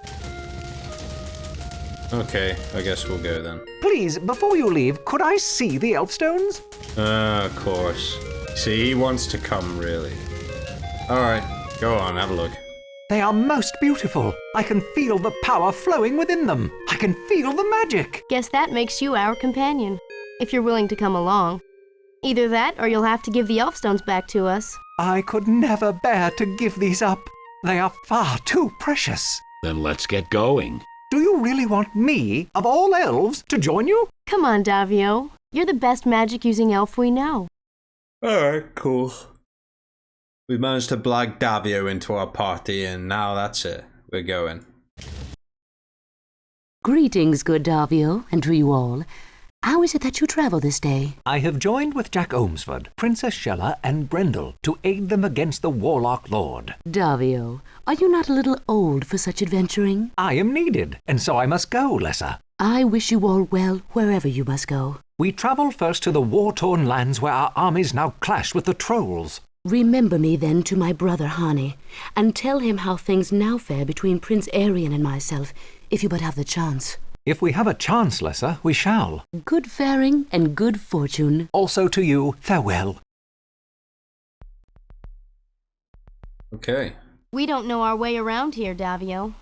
Okay, I guess we'll go then. Please, before you leave, could I see the elf stones? Of course. See, he wants to come, really. Alright, go on, have a look. They are most beautiful. I can feel the power flowing within them. I can feel the magic. Guess that makes you our companion, if you're willing to come along. Either that, or you'll have to give the elf stones back to us. I could never bear to give these up. They are far too precious. Then let's get going. Do you really want me, of all elves, to join you? Come on, Davio. You're the best magic-using elf we know. Alright, cool. We managed to blag Davio into our party, and now that's it. We're going. Greetings, good Davio, and to you all. How is it that you travel this day? I have joined with Jack Ormsford, Princess Shella, and Brendel to aid them against the Warlock Lord. Davio, are you not a little old for such adventuring? I am needed, and so I must go, Lessa. I wish you all well wherever you must go. We travel first to the war-torn lands where our armies now clash with the trolls. Remember me then to my brother Hani, and tell him how things now fare between Prince Arian and myself, if you but have the chance. If we have a chance, Lessa, we shall. Good faring and good fortune. Also to you, farewell. Okay. We don't know our way around here, Davio.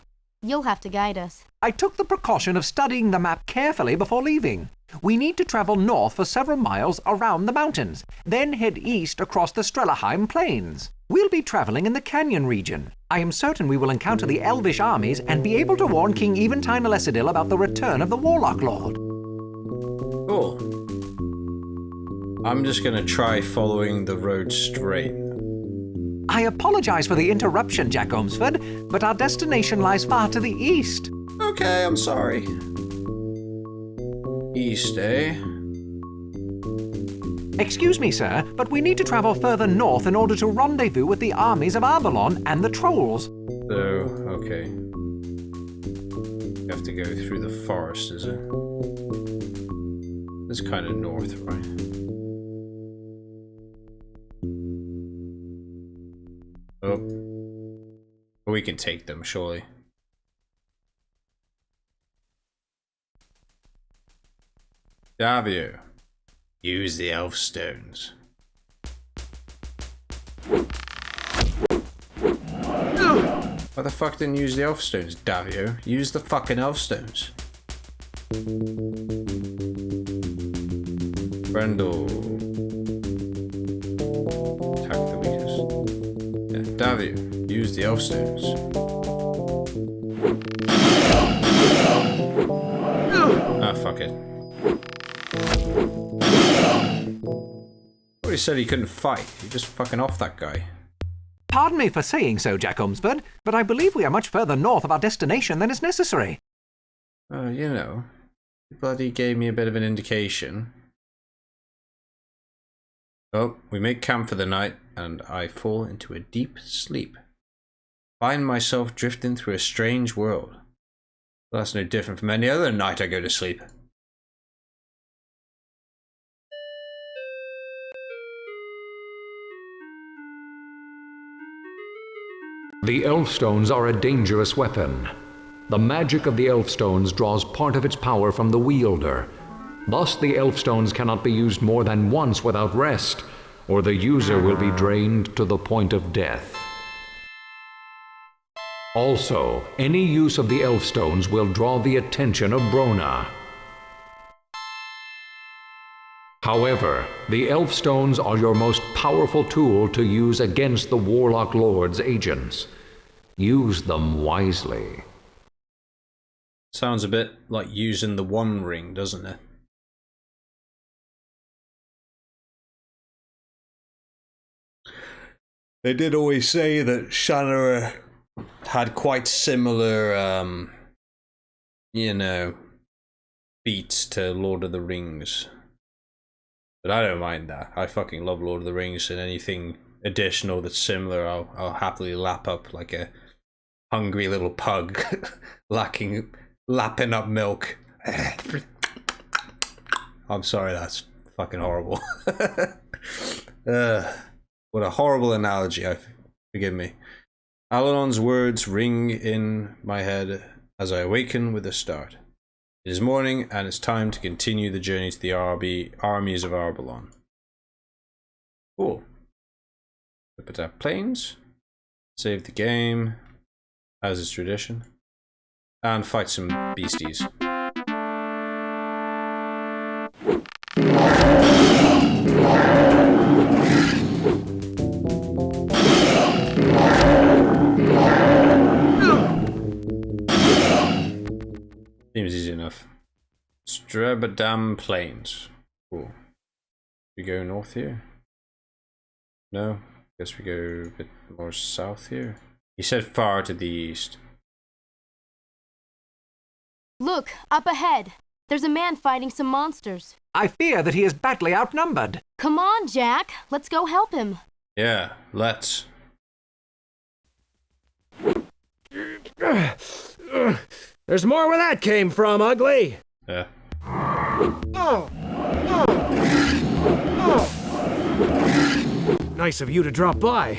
You'll have to guide us. I took the precaution of studying the map carefully before leaving. We need to travel north for several miles around the mountains, then head east across the Strelaheim Plains. We'll be traveling in the canyon region. I am certain we will encounter the elvish armies and be able to warn King Eventide Elecidil about the return of the Warlock Lord. Cool. I'm just gonna try following the road straight. I apologize for the interruption, Jack Ormsford, but our destination lies far to the east. Okay, I'm sorry. East, eh? Excuse me, sir, but we need to travel further north in order to rendezvous with the armies of Arborlon and the trolls. So, okay. You have to go through the forest, is it? It's kind of north, right? we can take them, surely. Davio, use the elf stones. Why the fuck didn't you use the elf stones, Davio? Use the fucking elf stones. Brendel. Attack the weakest. Yeah, Davio, use the elf stones. Ah, fuck it. He said he couldn't fight. He just fucking off that guy. Pardon me for saying so, Jack Ormsford, but I believe we are much further north of our destination than is necessary. You know, he bloody gave me a bit of an indication. Oh, we make camp for the night, and I fall into a deep sleep. Find myself drifting through a strange world. Well, that's no different from any other night I go to sleep. The Elfstones are a dangerous weapon. The magic of the Elfstones draws part of its power from the wielder. Thus, the Elfstones cannot be used more than once without rest, or the user will be drained to the point of death. Also, any use of the Elfstones will draw the attention of Brona. However, the Elfstones are your most powerful tool to use against the Warlock Lord's agents. Use them wisely. Sounds a bit like using the One Ring, doesn't it? They did always say that Shannara had quite similar, you know, beats to Lord of the Rings. But I don't mind that. I fucking love Lord of the Rings, and anything additional that's similar, I'll happily lap up like a hungry little pug, lapping up milk. I'm sorry, that's fucking horrible. What a horrible analogy. Forgive me. Alanon's words ring in my head as I awaken with a start. It is morning, and it's time to continue the journey to the armies of Arborlon. Cool. Flip it up planes. Save the game, as is tradition. And fight some beasties. Seems easy enough. Strebadam Plains. Cool. We go north here? No? Guess we go a bit more south here. He said far to the east. Look, up ahead. There's a man fighting some monsters. I fear that he is badly outnumbered. Come on, Jack. Let's go help him. Yeah, let's. There's more where that came from, ugly. Yeah. Nice of you to drop by.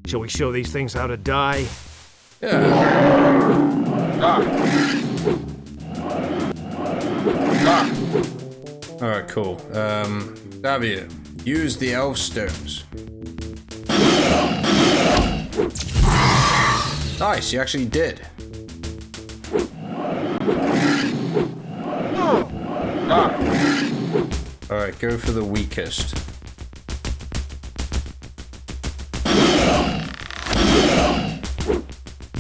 Shall we show these things how to die? Alright, cool. Davia, use the elf stones. Nice, you actually did. Alright, go for the weakest.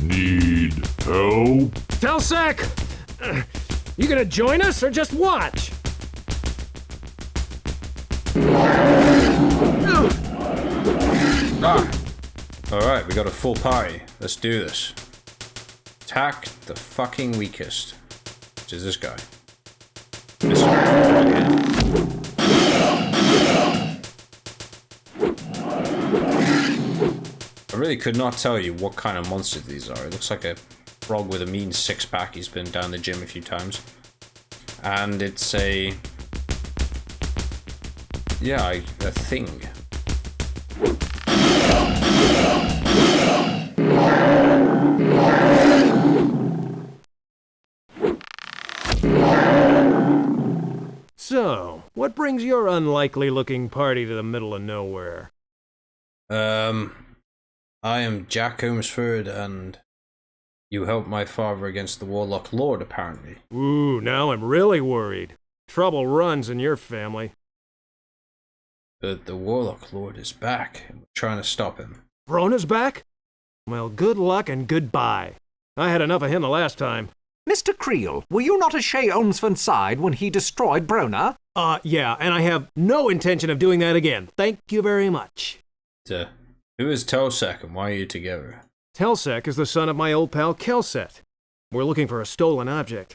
Need help? Telsec! You gonna join us or just watch? Alright, we got a full party. Let's do this. Attack the fucking weakest. Which is this guy. This guy. I really could not tell you what kind of monster these are. It looks like a frog with a mean six-pack. He's been down the gym a few times. And it's a... yeah, a thing. So, what brings your unlikely-looking party to the middle of nowhere? I am Jack Holmesford, and you helped my father against the Warlock Lord, apparently. Ooh, now I'm really worried. Trouble runs in your family. But the Warlock Lord is back, and we're trying to stop him. Brona's back? Well, good luck and goodbye. I had enough of him the last time. Mr. Creel, were you not at Shay Olmsford's side when he destroyed Brona? Yeah, and I have no intention of doing that again. Thank you very much. Who is Telsec, and why are you together? Telsec is the son of my old pal Kelset. We're looking for a stolen object.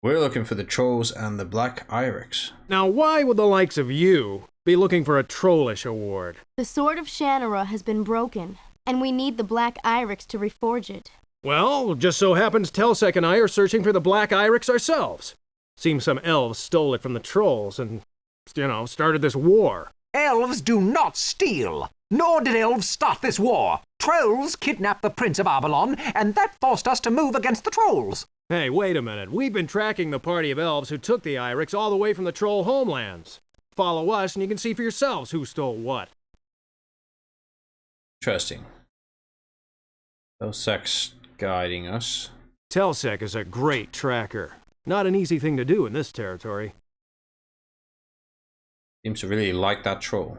We're looking for the trolls and the Black Irex. Now, why would the likes of you be looking for a trollish award? The Sword of Shannara has been broken, and we need the Black Irex to reforge it. Well, just so happens Telsec and I are searching for the Black Irex ourselves. Seems some elves stole it from the trolls and, started this war. Elves do not steal, nor did elves start this war. Trolls kidnapped the Prince of Arborlon, and that forced us to move against the trolls. Hey, wait a minute. We've been tracking the party of elves who took the Irex all the way from the troll homelands. Follow us and you can see for yourselves who stole what. Interesting. Telsec's guiding us. Telsec is a great tracker. Not an easy thing to do in this territory. Seems to really like that troll.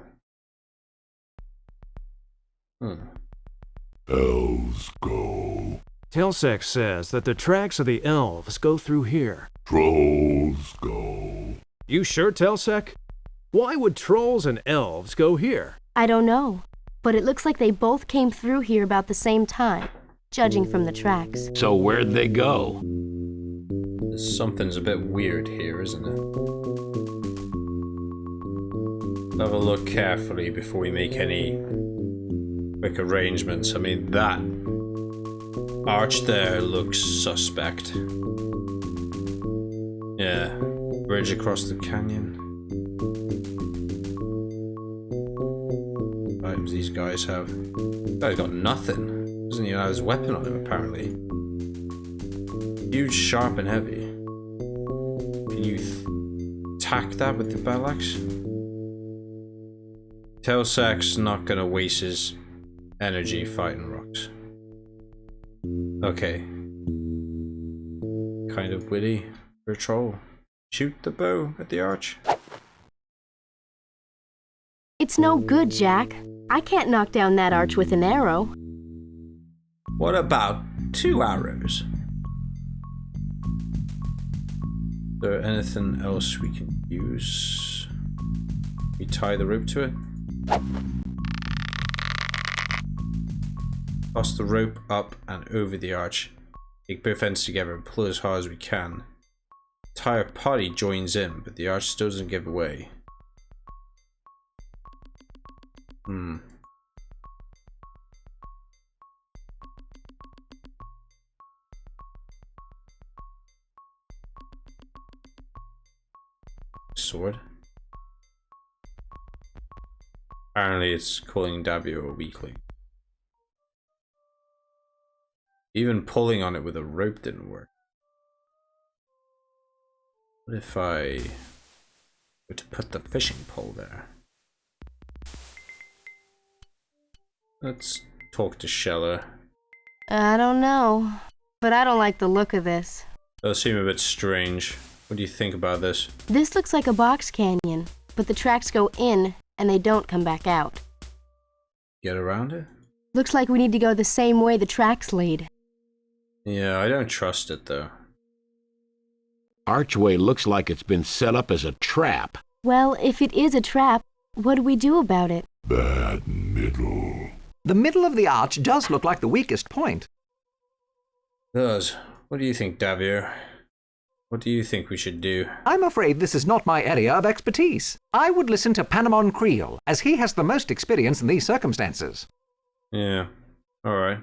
Elves go. Telsec says that the tracks of the elves go through here. Trolls go. You sure, Telsec? Why would trolls and elves go here? I don't know, but it looks like they both came through here about the same time, judging from the tracks. So where'd they go? Something's a bit weird here, isn't it? Have a look carefully before we make any quick arrangements. I mean, that arch there looks suspect. Yeah, bridge across the canyon. Items these guys have. This guy's got nothing. Doesn't even have his weapon on him, apparently. Huge, sharp, and heavy. Can you attack that with the battle axe? Telsec's not gonna waste his energy fighting rocks. Okay. Kind of witty for a troll. Shoot the bow at the arch. It's no good, Jack. I can't knock down that arch with an arrow. What about 2 arrows? Is there anything else we can use? We tie the rope to it? Toss the rope up and over the arch. Take both ends together and pull as hard as we can. The entire party joins in, but the arch still doesn't give away. Sword? Apparently it's calling Davio a weakling. Even pulling on it with a rope didn't work. What if I were to put the fishing pole there? Let's talk to Shella. I don't know, but I don't like the look of this. Does seem a bit strange. What do you think about this? This looks like a box canyon, but the tracks go in and they don't come back out. Get around it? Looks like we need to go the same way the tracks lead. Yeah, I don't trust it though. Archway looks like it's been set up as a trap. Well, if it is a trap, what do we do about it? Bad middle. The middle of the arch does look like the weakest point. Does. What do you think, Davio? What do you think we should do? I'm afraid this is not my area of expertise. I would listen to Panamon Creel, as he has the most experience in these circumstances. Yeah. Alright.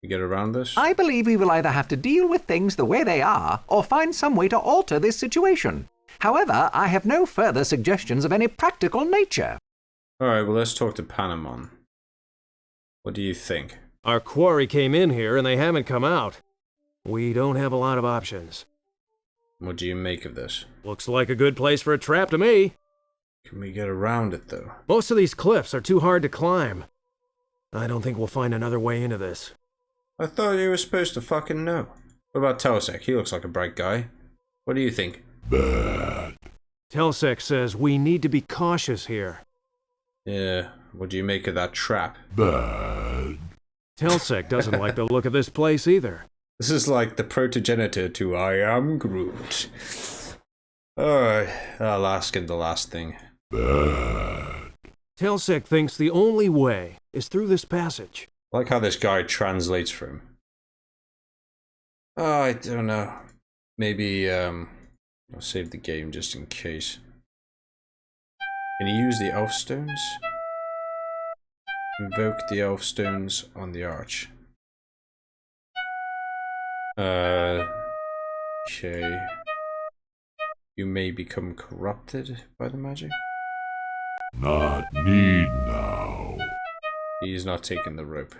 We get around this? I believe we will either have to deal with things the way they are, or find some way to alter this situation. However, I have no further suggestions of any practical nature. Alright, well let's talk to Panamon. What do you think? Our quarry came in here and they haven't come out. We don't have a lot of options. What do you make of this? Looks like a good place for a trap to me. Can we get around it, though? Most of these cliffs are too hard to climb. I don't think we'll find another way into this. I thought you were supposed to fucking know. What about Telsek? He looks like a bright guy. What do you think? Bad. Telsek says we need to be cautious here. Yeah, what do you make of that trap? Bad. Telsek doesn't like the look of this place either. This is like the protogenitor to I am Groot. Alright, I'll ask him the last thing. Bad. Telsek thinks the only way is through this passage. I like how this guy translates for him. Oh, I don't know. Maybe, I'll save the game just in case. Can you use the elf stones? Invoke the elf stones on the arch. Okay. You may become corrupted by the magic. Not need now. He's not taking the rope.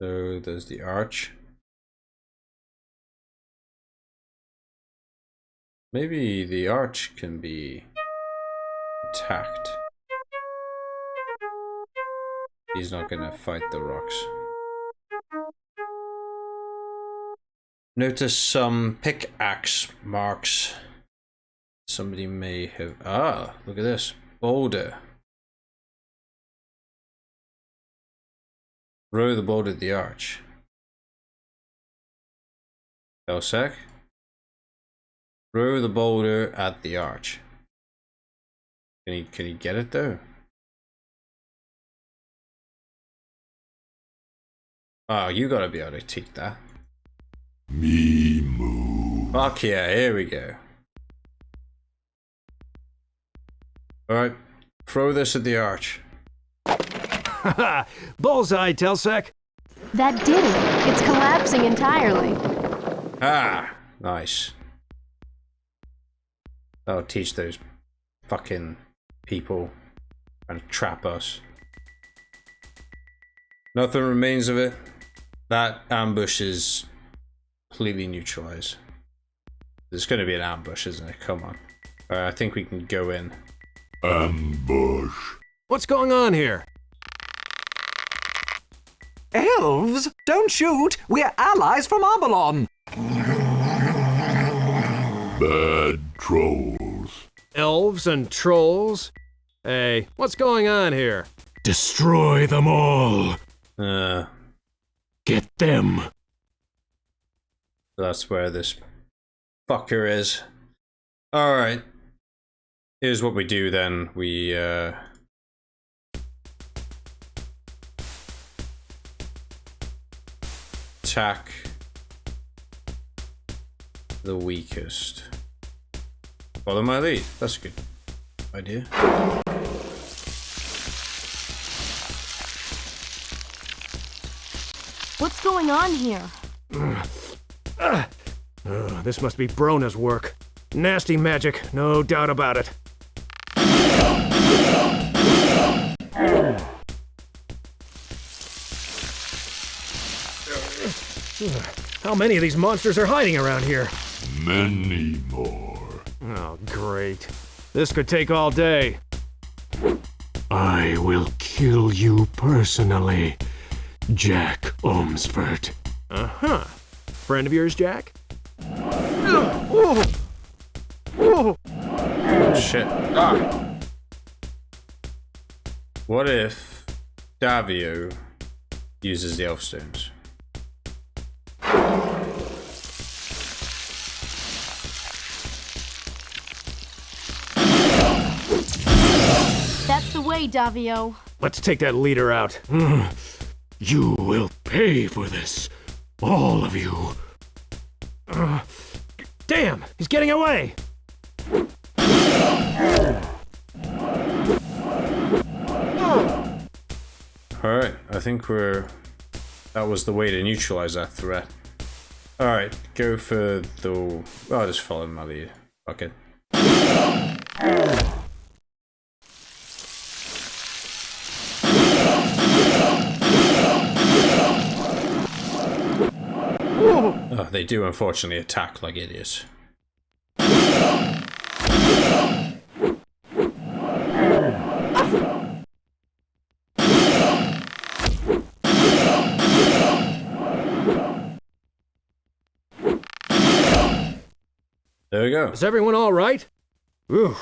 So there's the arch. Maybe the arch can be attacked. He's not gonna fight the rocks. Notice some pickaxe marks. Somebody may have... Ah, look at this. Boulder. Throw the boulder at the arch. Telsek. Throw the boulder at the arch. Can he get it though? Oh, you gotta be able to take that. Me move. Fuck yeah, here we go. Alright, throw this at the arch. Haha! Bullseye, Telsek! That did it. It's collapsing entirely. Ah, nice. That'll teach those fucking people and trap us. Nothing remains of it. That ambush is completely neutralized. There's going to be an ambush, isn't it? Come on. I think we can go in. Ambush. What's going on here? Elves, don't shoot! We're allies from Arborlon! Bad trolls. Elves and trolls? Hey, what's going on here? Destroy them all. Get them. That's where this fucker is. Alright. Here's what we do then. We, attack the weakest. Follow my lead. That's a good idea. What's going on here? This must be Brona's work. Nasty magic, no doubt about it. How many of these monsters are hiding around here? Many more. Oh, great. This could take all day. I will kill you personally, Jack Omsford. Uh-huh. Friend of yours, Jack? Oh, shit. Ah. What if Davio uses the elf stones? That's the way, Davio. Let's take that leader out. You will pay for this, all of you. Damn, he's getting away! Alright, I think that was the way to neutralize that threat. Alright, go for the... I'll just follow my lead. Fuck it. they do unfortunately attack like idiots. There we go. Is everyone all right? Whew,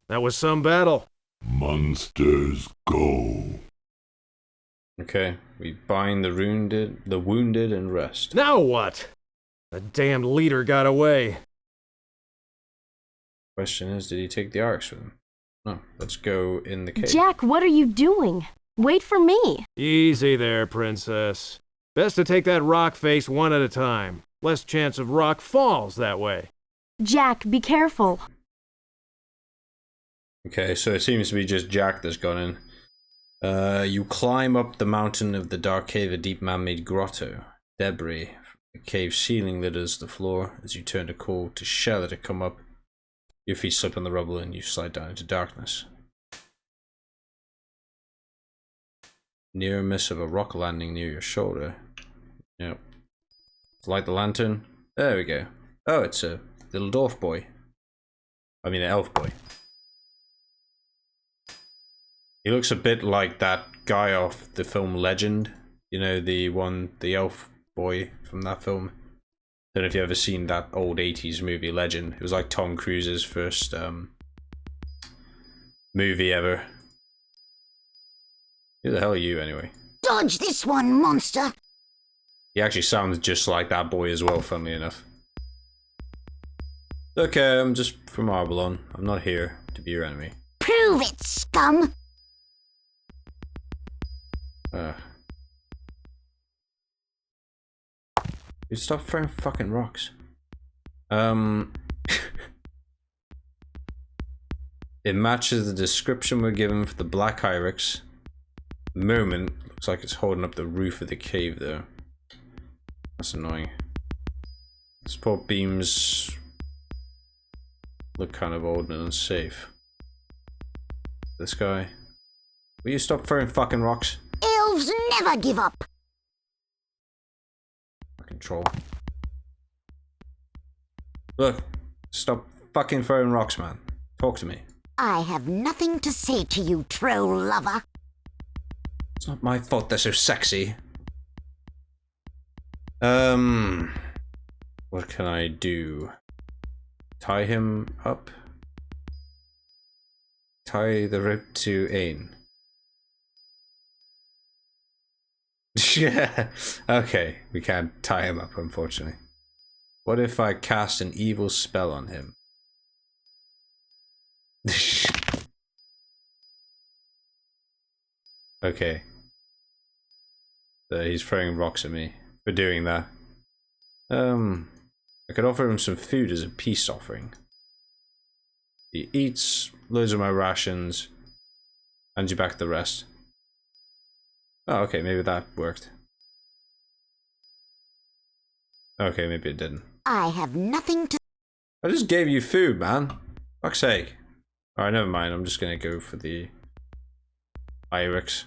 that was some battle. Monsters go. Okay, we bind the wounded and rest. Now what? The damned leader got away. Question is, did he take the arcs with him? No, let's go in the cave. Jack, what are you doing? Wait for me. Easy there, princess. Best to take that rock face one at a time. Less chance of rock falls that way. Jack, be careful. Okay, so it seems to be just Jack that's gone in. You climb up the mountain of the dark cave, a deep man-made grotto. Debris from the cave ceiling litters the floor. As you turn to call to Shella to come up, your feet slip on the rubble and you slide down into darkness. Near miss of a rock landing near your shoulder. Yep. Light the lantern. There we go. Oh, it's a little dwarf boy. I mean, an elf boy. He looks a bit like that guy off the film Legend. You know, the elf boy from that film. Don't know if you've ever seen that old 80s movie Legend. It was like Tom Cruise's first movie ever. Who the hell are you anyway? Dodge this one, monster! He actually sounds just like that boy as well, funnily enough. Okay, I'm just from Arborlon. I'm not here to be your enemy. Prove it, scum! You stop throwing fucking rocks. It matches the description we're given for the Black Irex. Moment looks like it's holding up the roof of the cave though. That's annoying. Support beams look kind of old and unsafe. This guy. Will you stop throwing fucking rocks? Elves never give up! Fucking troll. Look, stop fucking throwing rocks, man. Talk to me. I have nothing to say to you, troll lover. It's not my fault they're so sexy. What can I do? Tie him up? Tie the rope to Ain. Yeah. Okay, we can't tie him up, unfortunately. What if I cast an evil spell on him? Okay. So he's throwing rocks at me for doing that. I could offer him some food as a peace offering. He eats loads of my rations, hands you back the rest. Oh, okay, maybe that worked. Okay, maybe it didn't. I have nothing to... I just gave you food, man. Fuck's sake. Alright, never mind. I'm just gonna go for the Irex.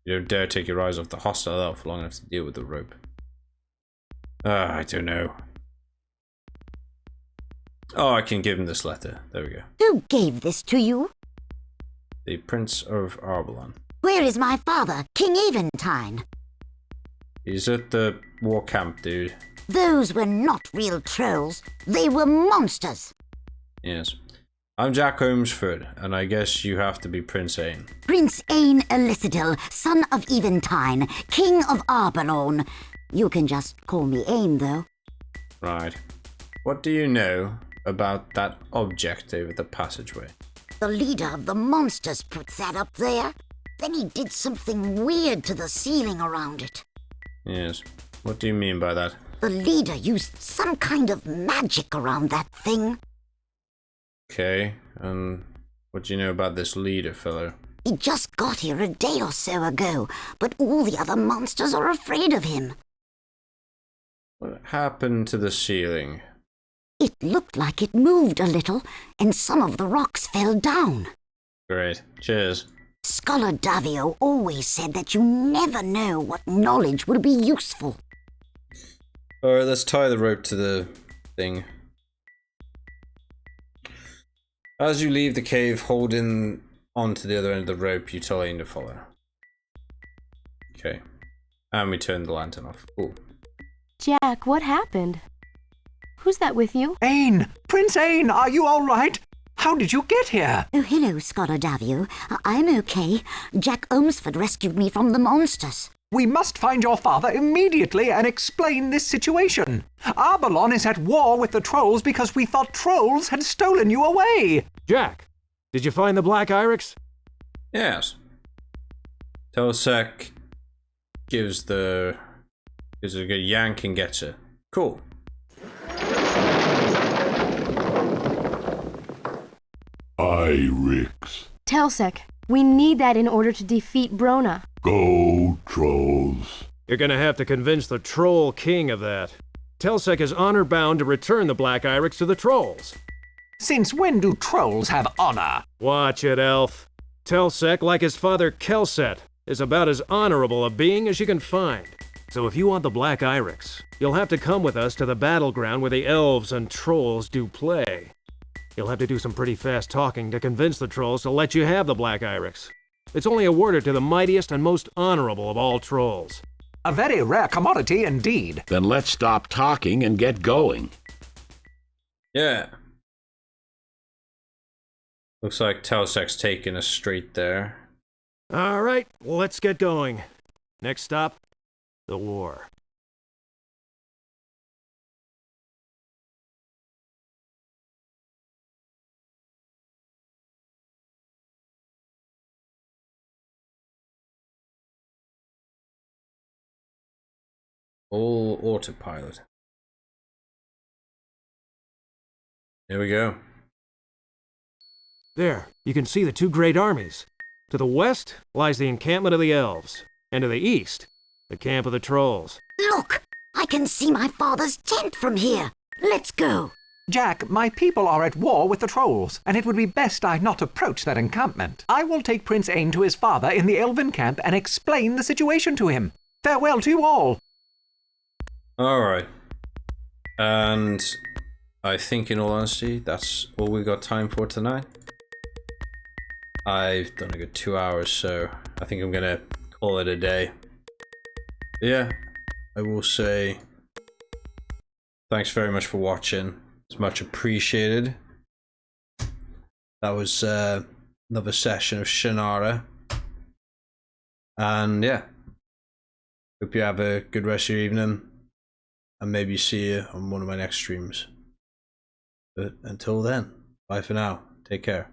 You don't dare take your eyes off the hostile elf long enough to deal with the rope. I don't know. Oh, I can give him this letter. There we go. Who gave this to you? The Prince of Arborlon. Where is my father, King Eventine? He's at the war camp, dude. Those were not real trolls. They were monsters. Yes. I'm Jack Holmesford, and I guess you have to be Prince Ain. Prince Ain Elicidil, son of Eventine, King of Arborlon. You can just call me Ain, though. Right. What do you know about that object over the passageway? The leader of the monsters put that up there. Then he did something weird to the ceiling around it. Yes. What do you mean by that? The leader used some kind of magic around that thing. Okay, and what do you know about this leader fellow? He just got here a day or so ago, but all the other monsters are afraid of him. What happened to the ceiling? It looked like it moved a little, and some of the rocks fell down. Great. Cheers. Scholar Davio always said that you never know what knowledge will be useful. Alright, let's tie the rope to the thing. As you leave the cave, holding onto the other end of the rope, you tell Ain to follow. Okay. And we turn the lantern off. Cool. Jack, what happened? Who's that with you? Ain! Prince Ain, are you all right? How did you get here? Oh, hello, Scholar Davio. I'm okay. Jack Omsford rescued me from the monsters. We must find your father immediately and explain this situation. Arborlon is at war with the trolls because we thought trolls had stolen you away. Jack, did you find the Black Iris? Yes. Telsec gives a good yank and gets it. Cool. Irix. Telsec, we need that in order to defeat Brona. Go, trolls. You're gonna have to convince the Troll King of that. Telsec is honor-bound to return the Black Iris to the trolls. Since when do trolls have honor? Watch it, Elf. Telsec, like his father Kelset, is about as honorable a being as you can find. So if you want the Black Iris, you'll have to come with us to the battleground where the elves and trolls do play. You'll have to do some pretty fast talking to convince the trolls to let you have the Black Iris. It's only awarded to the mightiest and most honorable of all trolls. A very rare commodity indeed. Then let's stop talking and get going. Yeah. Looks like Telsec's taking us straight there. All right, let's get going. Next stop, the war. All autopilot. Here we go. There, you can see the two great armies. To the west lies the encampment of the elves, and to the east, the camp of the trolls. Look! I can see my father's tent from here. Let's go. Jack, my people are at war with the trolls, and it would be best I not approach their encampment. I will take Prince Ain to his father in the Elven camp and explain the situation to him. Farewell to you all. Alright. And I think, in all honesty, that's all we got time for tonight. I've done a good 2 hours, so I think I'm gonna call it a day. But yeah, I will say thanks very much for watching. It's much appreciated. That was another session of Shannara. And yeah, hope you have a good rest of your evening. And maybe see you on one of my next streams. But until then, bye for now. Take care.